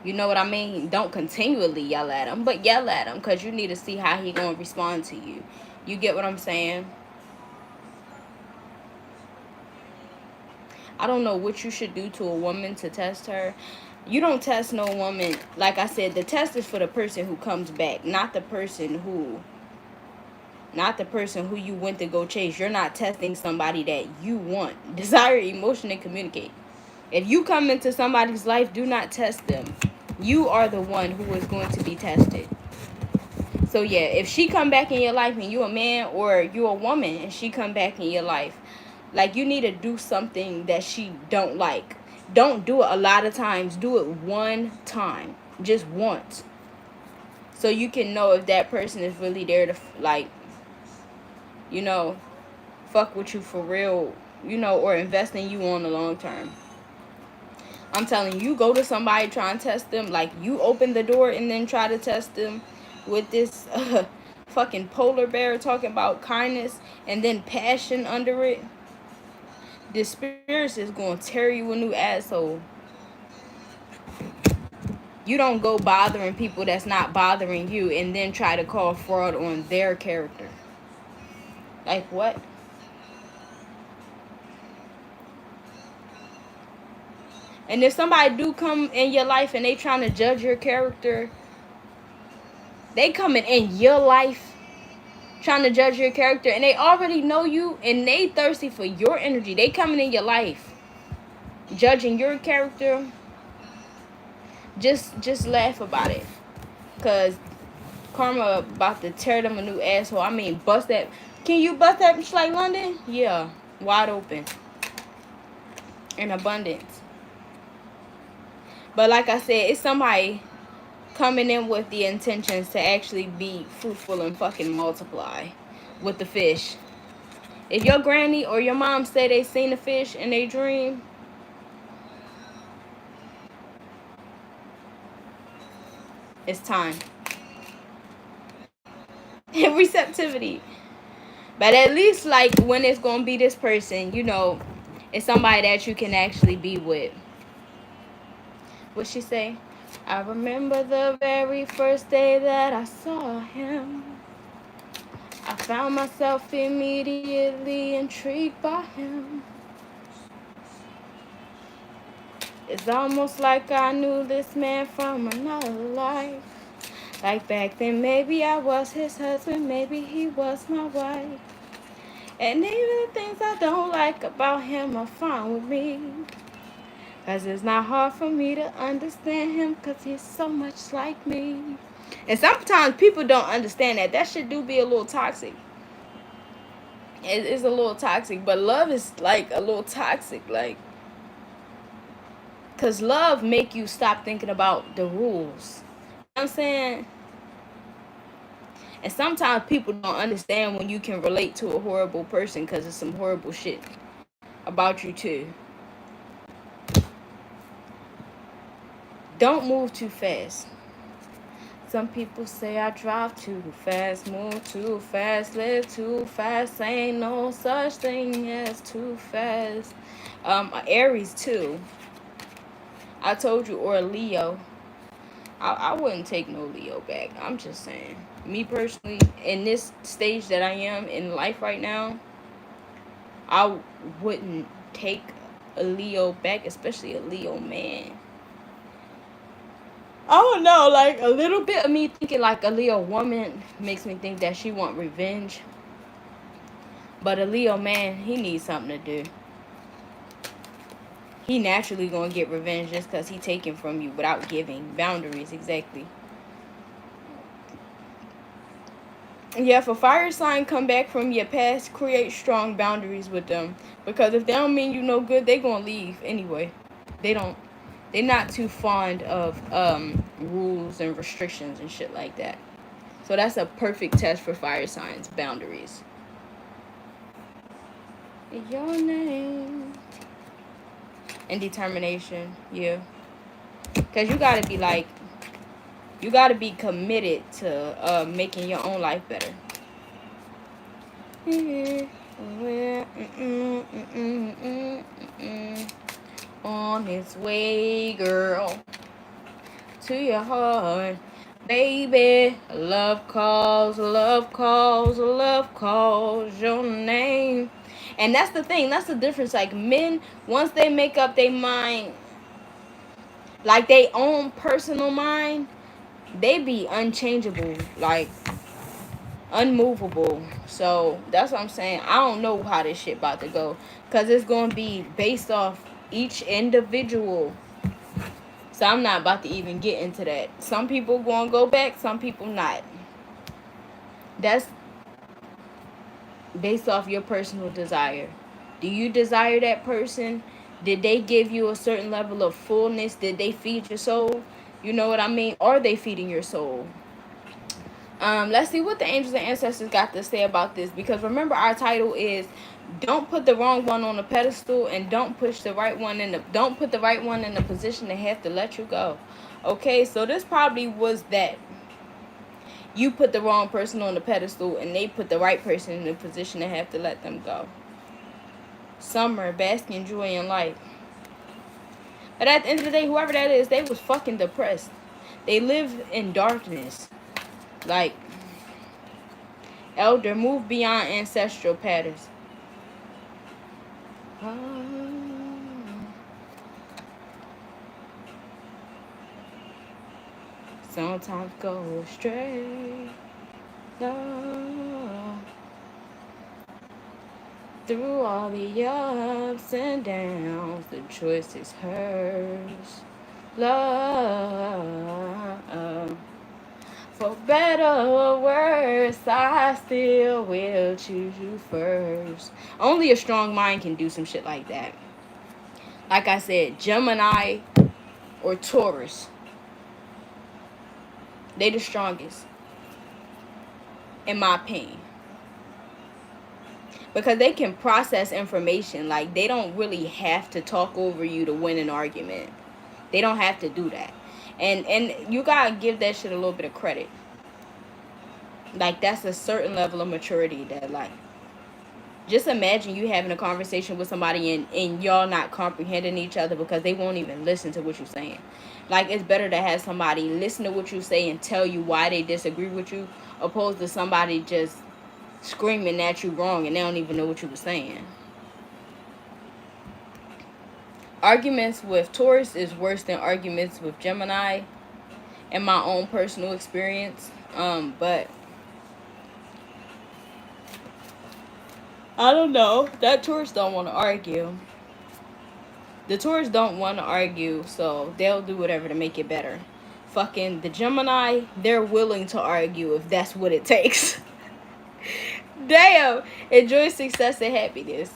You know what I mean? Don't continually yell at him, but yell at him because you need to see how he gonna respond to you. You get what I'm saying? I don't know what you should do to a woman to test her. You don't test no woman. Like I said, the test is for the person who comes back, not the person who you went to go chase. You're not testing somebody that you want. Desire, emotion, and communicate. If you come into somebody's life, do not test them. You are the one who is going to be tested. So yeah, if she come back in your life and you a man, or you a woman and she come back in your life, like you need to do something that she don't like. Don't do it a lot of times. Do it one time, just once, so you can know if that person is really there to like, you know, fuck with you for real, or invest in you on the long term. I'm telling you, go to somebody, try and test them. Like you open the door and then try to test them with this fucking polar bear talking about kindness and then passion under it. The spirits is gonna tear you a new asshole. You don't go bothering people that's not bothering you and then try to call fraud on their character. Like what? And if somebody do come in your life and they trying to judge your character, they coming in your life trying to judge your character, and they already know you and they thirsty for your energy. They coming in your life judging your character. Just laugh about it, cause karma about to tear them a new asshole. I mean, bust that. Can you bust that bitch like London? Yeah, wide open, in abundance. But like I said, it's somebody coming in with the intentions to actually be fruitful and fucking multiply with the fish. If your granny or your mom say they seen a fish in their dream, it's time. Receptivity. But at least like when it's gonna be this person, it's somebody that you can actually be with. What she say? I remember the very first day that I saw him. I found myself immediately intrigued by him. It's almost like I knew this man from another life. Like back then, maybe I was his husband, maybe he was my wife. And even the things I don't like about him are fine with me. Cause it's not hard for me to understand him, cause he's so much like me. And sometimes people don't understand that. That shit do be a little toxic. It is a little toxic, but love is like a little toxic, like, cause love make you stop thinking about the rules. You know what I'm saying? And sometimes people don't understand when you can relate to a horrible person, cause it's some horrible shit about you too. Don't move too fast. Some people say I drive too fast, move too fast, live too fast. Ain't no such thing as too fast. Aries too. I told you, or a Leo. I wouldn't take no Leo back. I'm just saying. Me personally, in this stage that I am in life right now, I wouldn't take a Leo back, especially a Leo man. I don't know, like a little bit of me thinking like a Leo woman makes me think that she want revenge. But a Leo man, he needs something to do. He naturally gonna get revenge just because he taking from you without giving. Boundaries, exactly. Yeah, if a fire sign come back from your past, create strong boundaries with them. Because if they don't mean you no good, they gonna leave anyway. They don't. They're not too fond of rules and restrictions and shit like that. So that's a perfect test for fire signs, boundaries. Your name. And determination, yeah. Because you gotta be like, you gotta be committed to making your own life better. On its way, girl, to your heart. Baby, love calls, love calls, love calls your name. And that's the thing, that's the difference. Like, men, once they make up their mind, like they own personal mind, they be unchangeable, like unmovable. So that's what I'm saying. I don't know how this shit about to go, because it's going to be based off each individual. So I'm not about to even get into that. Some people going to go back, some people not. That's based off your personal desire. Do you desire that person? Did they give you a certain level of fullness? Did they feed your soul? You know what I mean? Are they feeding your soul? Let's see what the angels and ancestors got to say about this, because remember our title is don't put the wrong one on the pedestal, and don't push the right one in the don't put the right one in the position to have to let you go. Okay, so this probably was that. You put the wrong person on the pedestal, and they put the right person in the position to have to let them go. Summer, basking joy in life. But at the end of the day, whoever that is, they was fucking depressed. They live in darkness. Like, elder, move beyond ancestral patterns. Sometimes go astray. No. Through all the ups and downs, the choice is hers. Love. For better or worse, I still will choose you first. Only a strong mind can do some shit like that. Like I said, Gemini or Taurus, they the strongest, in my opinion. Because they can process information. Like, they don't really have to talk over you to win an argument. They don't have to do that. And you gotta give that shit a little bit of credit. Like, that's a certain level of maturity that, like, just imagine you having a conversation with somebody and y'all not comprehending each other because they won't even listen to what you're saying. Like, it's better to have somebody listen to what you say and tell you why they disagree with you, opposed to somebody just screaming at you wrong and they don't even know what you were saying. Arguments with Taurus is worse than arguments with Gemini, in my own personal experience. But I don't know. That Taurus don't want to argue. The Taurus don't want to argue, so they'll do whatever to make it better. Fucking the Gemini, they're willing to argue if that's what it takes. Damn. Enjoy success and happiness.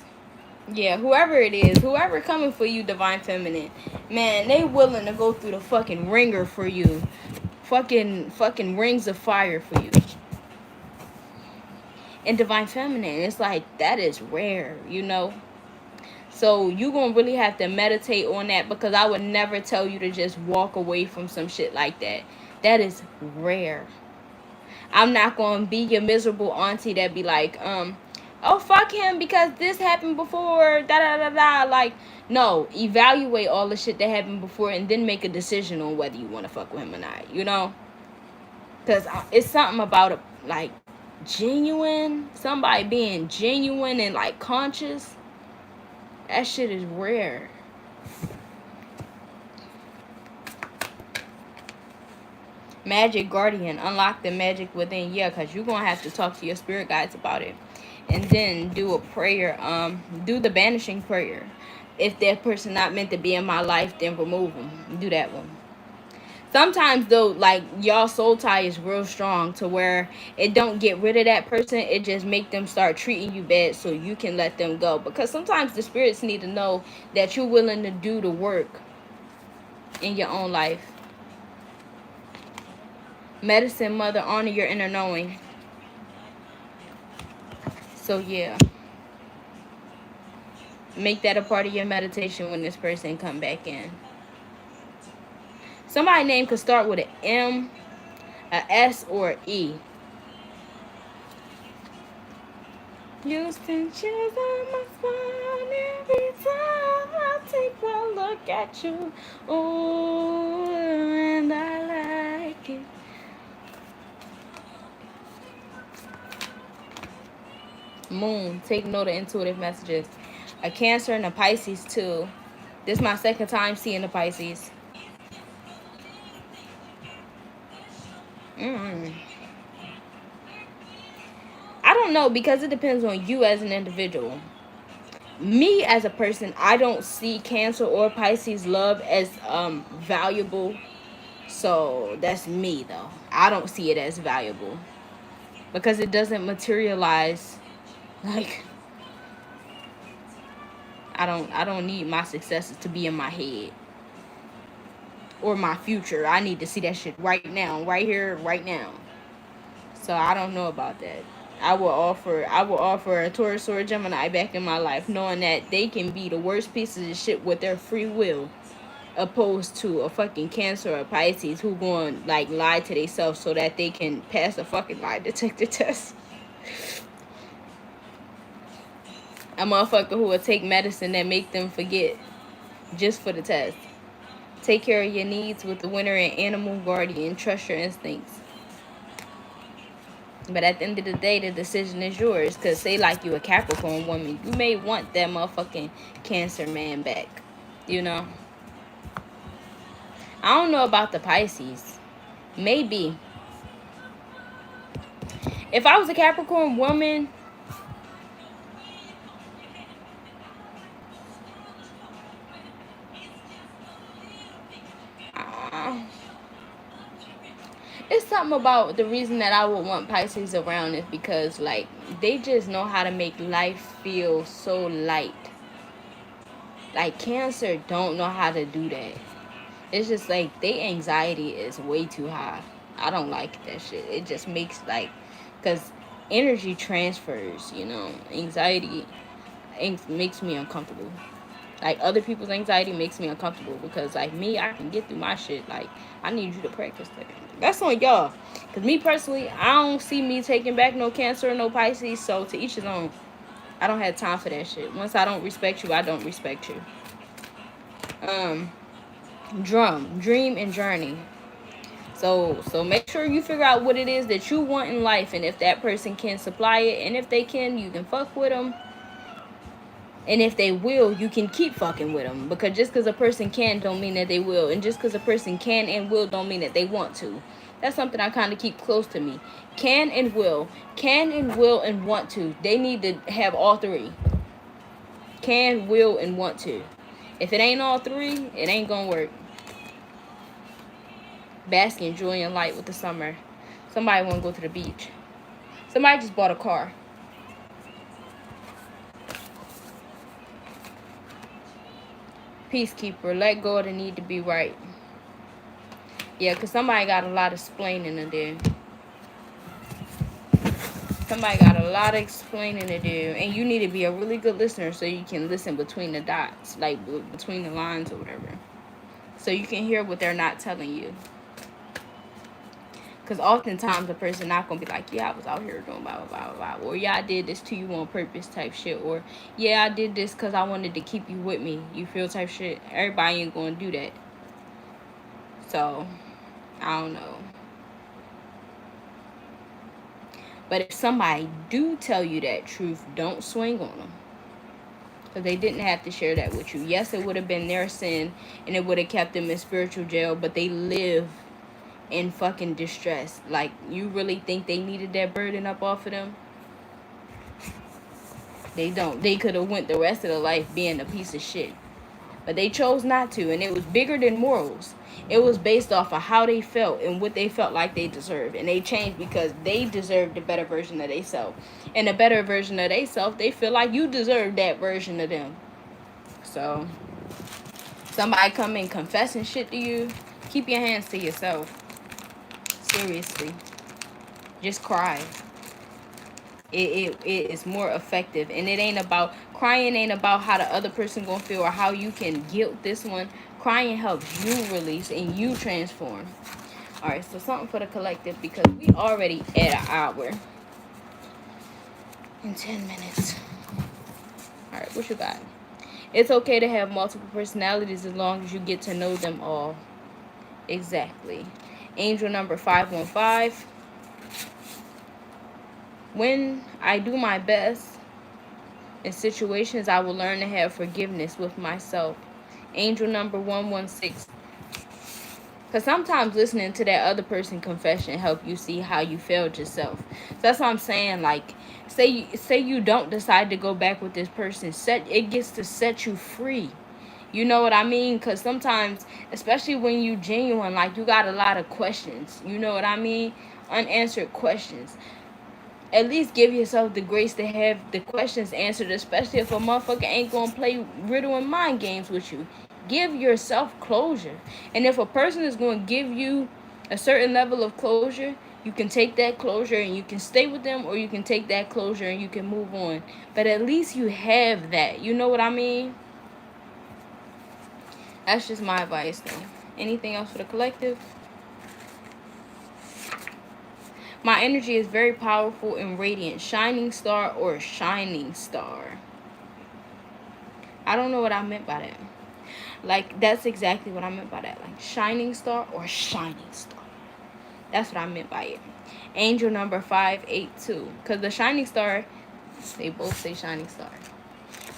Yeah, whoever it is, whoever coming for you, divine feminine, man, they willing to go through the fucking ringer for you. Fucking rings of fire for you. And divine feminine, it's like, that is rare, you know? So you gonna really have to meditate on that, because I would never tell you to just walk away from some shit like that. That is rare. I'm not gonna be your miserable auntie that be like, oh, fuck him because this happened before, da da da da. Like, no, evaluate all the shit that happened before and then make a decision on whether you want to fuck with him or not, you know? Because it's something about it, like, genuine, somebody being genuine and, like, conscious. That shit is rare. Magic guardian, unlock the magic within. Yeah, because you're gonna have to talk to your spirit guides about it, and then do a prayer. Do the banishing prayer. If that person not meant to be in my life, then remove them. Do that one. Sometimes though, like, y'all soul tie is real strong to where it don't get rid of that person, it just make them start treating you bad so you can let them go. Because sometimes the spirits need to know that you're willing to do the work in your own life. Medicine mother, honor your inner knowing. So yeah, make that a part of your meditation when this person come back in. Somebody's name could start with an M, a S, or an E. Houston chills on my spine every time I take a look at you. Oh, and I like it. Moon, take note of intuitive messages. A Cancer and a Pisces too. This is my second time seeing the Pisces. I don't know, because it depends on you as an individual. Me as a person, I don't see Cancer or Pisces love as valuable. So that's me though. I don't see it as valuable because it doesn't materialize. Like, I don't need my successes to be in my head or my future. I need to see that shit right now, right here, right now. So I don't know about that. I will offer a Taurus or a Gemini back in my life, knowing that they can be the worst pieces of shit with their free will, opposed to a fucking Cancer or a Pisces who going like lie to themselves so that they can pass a fucking lie detector test. A motherfucker who will take medicine that make them forget just for the test. Take care of your needs with the winner and animal guardian. Trust your instincts. But at the end of the day, the decision is yours. Because say like you a Capricorn woman, you may want that motherfucking Cancer man back. You know? I don't know about the Pisces. Maybe. If I was a Capricorn woman, it's something about the reason that I would want Pisces around is because, like, they just know how to make life feel so light. Like, Cancer don't know how to do that. It's just like their anxiety is way too high. I don't like that shit. It just makes like, because energy transfers, you know, anxiety makes me uncomfortable. Like, other people's anxiety makes me uncomfortable because, like, me, I can get through my shit. Like, I need you to practice that. That's on y'all. Because me personally, I don't see me taking back no Cancer or no Pisces. So to each his own. I don't have time for that shit. Once I don't respect you, I don't respect you. Dream and journey. So make sure you figure out what it is that you want in life, and if that person can supply it, and if they can, you can fuck with them. And if they will, you can keep fucking with them. Because just because a person can don't mean that they will. And just because a person can and will don't mean that they want to. That's something I kind of keep close to me. Can and will. Can and will and want to. They need to have all three. Can, will, and want to. If it ain't all three, it ain't gonna work. Bask in joy and light with the summer. Somebody want to go to the beach. Somebody just bought a car. Peacekeeper, let go of the need to be right. Yeah, because somebody got a lot of explaining to do. Somebody got a lot of explaining to do. And you need to be a really good listener so you can listen between the dots. Like, between the lines or whatever. So you can hear what they're not telling you. Because oftentimes a person not going to be like, yeah, I was out here doing blah, blah, blah, blah, blah. Or, yeah, I did this to you on purpose type shit. Or, yeah, I did this because I wanted to keep you with me. You feel type shit. Everybody ain't going to do that. So, I don't know. But if somebody do tell you that truth, don't swing on them. Because they didn't have to share that with you. Yes, it would have been their sin and it would have kept them in spiritual jail. But they live in fucking distress. Like, you really think they needed that burden up off of them? They don't. They could have went the rest of their life being a piece of shit. But they chose not to, and it was bigger than morals. It was based off of how they felt and what they felt like they deserved. And they changed because they deserved a better version of themselves. And a better version of themselves, they feel like you deserve that version of them. So, Somebody come in confessing shit to you, keep your hands to yourself. Seriously. Just cry. It is more effective. And it ain't about, crying ain't about how the other person gonna feel or how you can guilt this one. Crying helps you release and you transform. Alright, so something for the collective, because we already at an hour and 10 minutes. Alright, what you got? It's okay to have multiple personalities as long as you get to know them all. Exactly. Angel number 515. When I do my best in situations, I will learn to have forgiveness with myself. Angel number 116. Because sometimes listening to that other person confession help you see how you failed yourself. So that's what I'm saying. Like, say you don't decide to go back with this person. It gets to set you free. You know what I mean? Because sometimes, especially when you genuine, like, you got a lot of questions. You know what I mean? Unanswered questions. At least give yourself the grace to have the questions answered, especially if a motherfucker ain't gonna play riddle and mind games with you. Give yourself closure. And if a person is gonna give you a certain level of closure, you can take that closure and you can stay with them, or you can take that closure and you can move on. But at least you have that. You know what I mean? That's just my advice, though. Anything else for the collective? My energy is very powerful and radiant. Shining star or shining star. I don't know what I meant by that. Like, that's exactly what I meant by that. Like, shining star or shining star. That's what I meant by it. Angel number 582. Because the shining star, they both say shining star.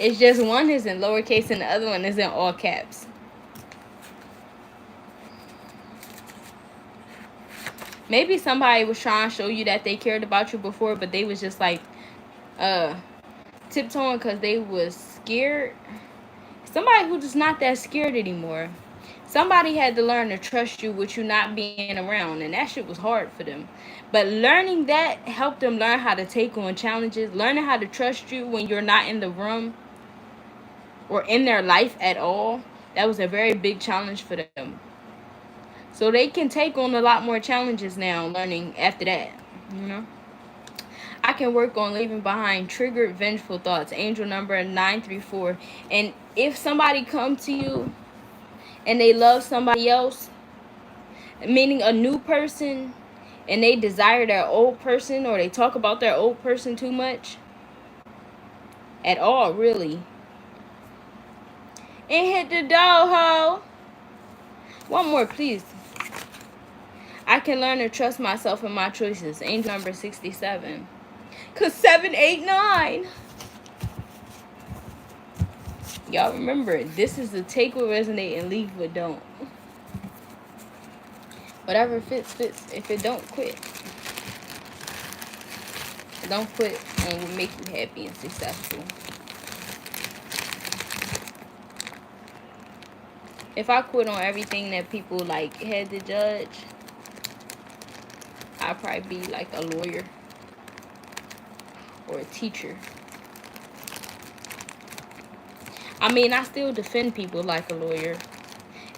It's just one is in lowercase and the other one is in all caps. Maybe somebody was trying to show you that they cared about you before, but they was just like tiptoeing because they was scared. Somebody who just not that scared anymore. Somebody had to learn to trust you with you not being around, and that shit was hard for them. But learning that helped them learn how to take on challenges, learning how to trust you when you're not in the room or in their life at all. That was a very big challenge for them. So they can take on a lot more challenges now, learning after that, you know. I can work on leaving behind triggered, vengeful thoughts. Angel number 934. And if somebody come to you and they love somebody else, meaning a new person, and they desire their old person, or they talk about their old person too much, at all, really. And hit the door, ho. One more, please. I can learn to trust myself and my choices. Angel number 67. Cause 789. Y'all remember, this is the take what resonate and leave what don't. Whatever fits, fits. If it don't, quit. Don't quit on what make you happy and successful. If I quit on everything that people like had to judge, I'd probably be like a lawyer or a teacher. I mean, I still defend people like a lawyer,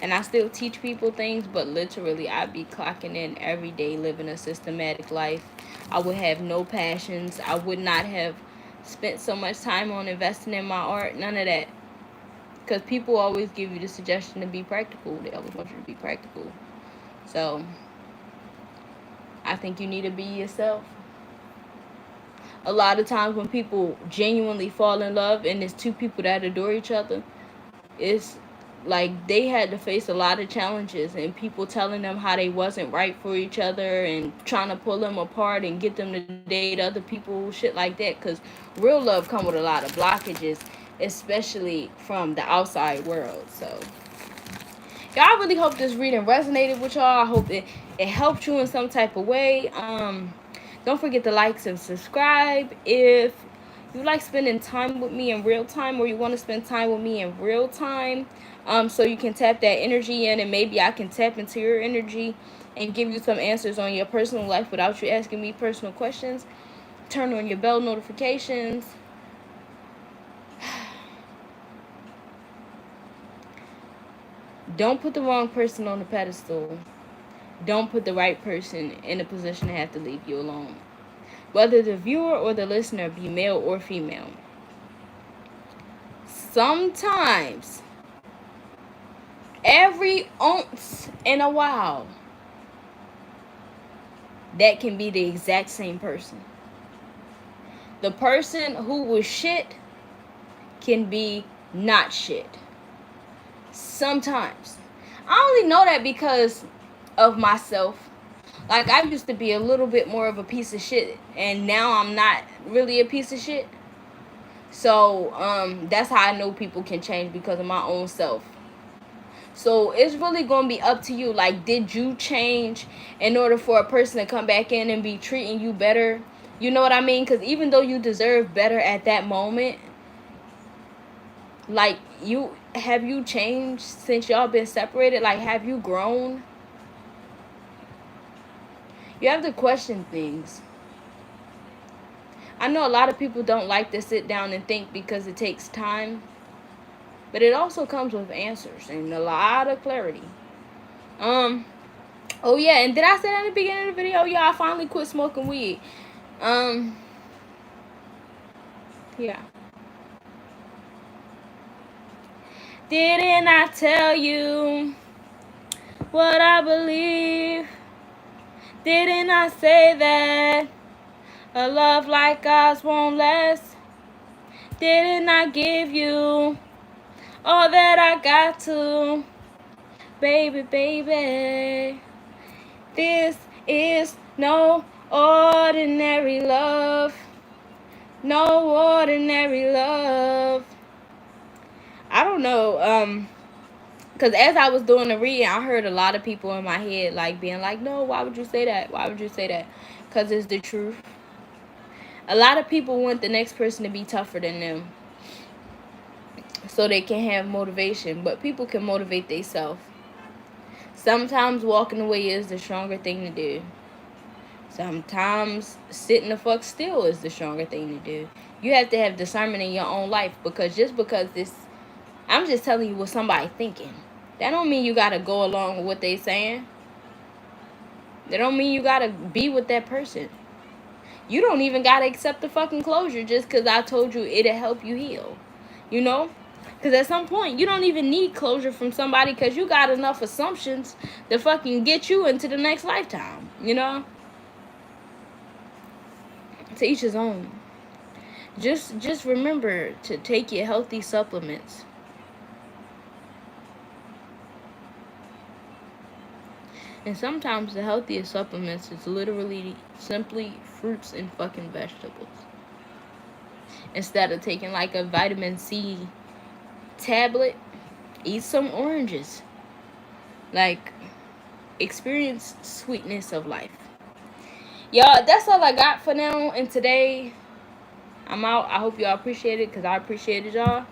and I still teach people things, but literally I'd be clocking in every day, living a systematic life. I would have no passions. I would not have spent so much time on investing in my art. None of that. Because people always give you the suggestion to be practical. They always want you to be practical. So, I think you need to be yourself. A lot of times when people genuinely fall in love and there's two people that adore each other, it's like they had to face a lot of challenges and people telling them how they wasn't right for each other and trying to pull them apart and get them to date other people, shit like that. Because real love come with a lot of blockages, especially from the outside world. So, y'all, I really hope this reading resonated with y'all. I hope it helped you in some type of way. Don't forget to like and subscribe. If you like spending time with me in real time, or you want to spend time with me in real time, so you can tap that energy in, and maybe I can tap into your energy and give you some answers on your personal life without you asking me personal questions. Turn on your bell notifications. Don't put the wrong person on the pedestal. Don't put the right person in a position to have to leave you alone. Whether the viewer or the listener be male or female. Sometimes, every once in a while, that can be the exact same person. The person who was shit can be not shit. Sometimes. I only know that because of myself. Like, I used to be a little bit more of a piece of shit, and now I'm not really a piece of shit. So, that's how I know people can change, because of my own self. So, it's really going to be up to you. Like, did you change in order for a person to come back in and be treating you better? You know what I mean? Because even though you deserve better at that moment, like, have you changed since y'all been separated? Like, have you grown? You have to question things. I know a lot of people don't like to sit down and think because it takes time, but it also comes with answers and a lot of clarity. Oh yeah, and did I say that in the beginning of the video? Yeah, I finally quit smoking weed. Yeah. Didn't I tell you what I believe? Didn't I say that a love like ours won't last? Didn't I give you all that I got to? Baby, baby, this is no ordinary love. No ordinary love. I don't know, because as I was doing the reading, I heard a lot of people in my head, like, being like, no, why would you say that? Why would you say that? Because it's the truth. A lot of people want the next person to be tougher than them so they can have motivation, but people can motivate themselves. Sometimes walking away is the stronger thing to do. Sometimes sitting the fuck still is the stronger thing to do. You have to have discernment in your own life, because just because I'm just telling you what somebody thinking. That don't mean you gotta go along with what they saying. That don't mean you gotta be with that person. You don't even gotta accept the fucking closure just because I told you it'll help you heal. You know? Because at some point, you don't even need closure from somebody, because you got enough assumptions to fucking get you into the next lifetime. You know? To each his own. Just remember to take your healthy supplements. And sometimes the healthiest supplements is literally simply fruits and fucking vegetables. Instead of taking like a vitamin C tablet, eat some oranges. Like, experience sweetness of life. Y'all, that's all I got for now. And today, I'm out. I hope y'all appreciate it, because I appreciated y'all.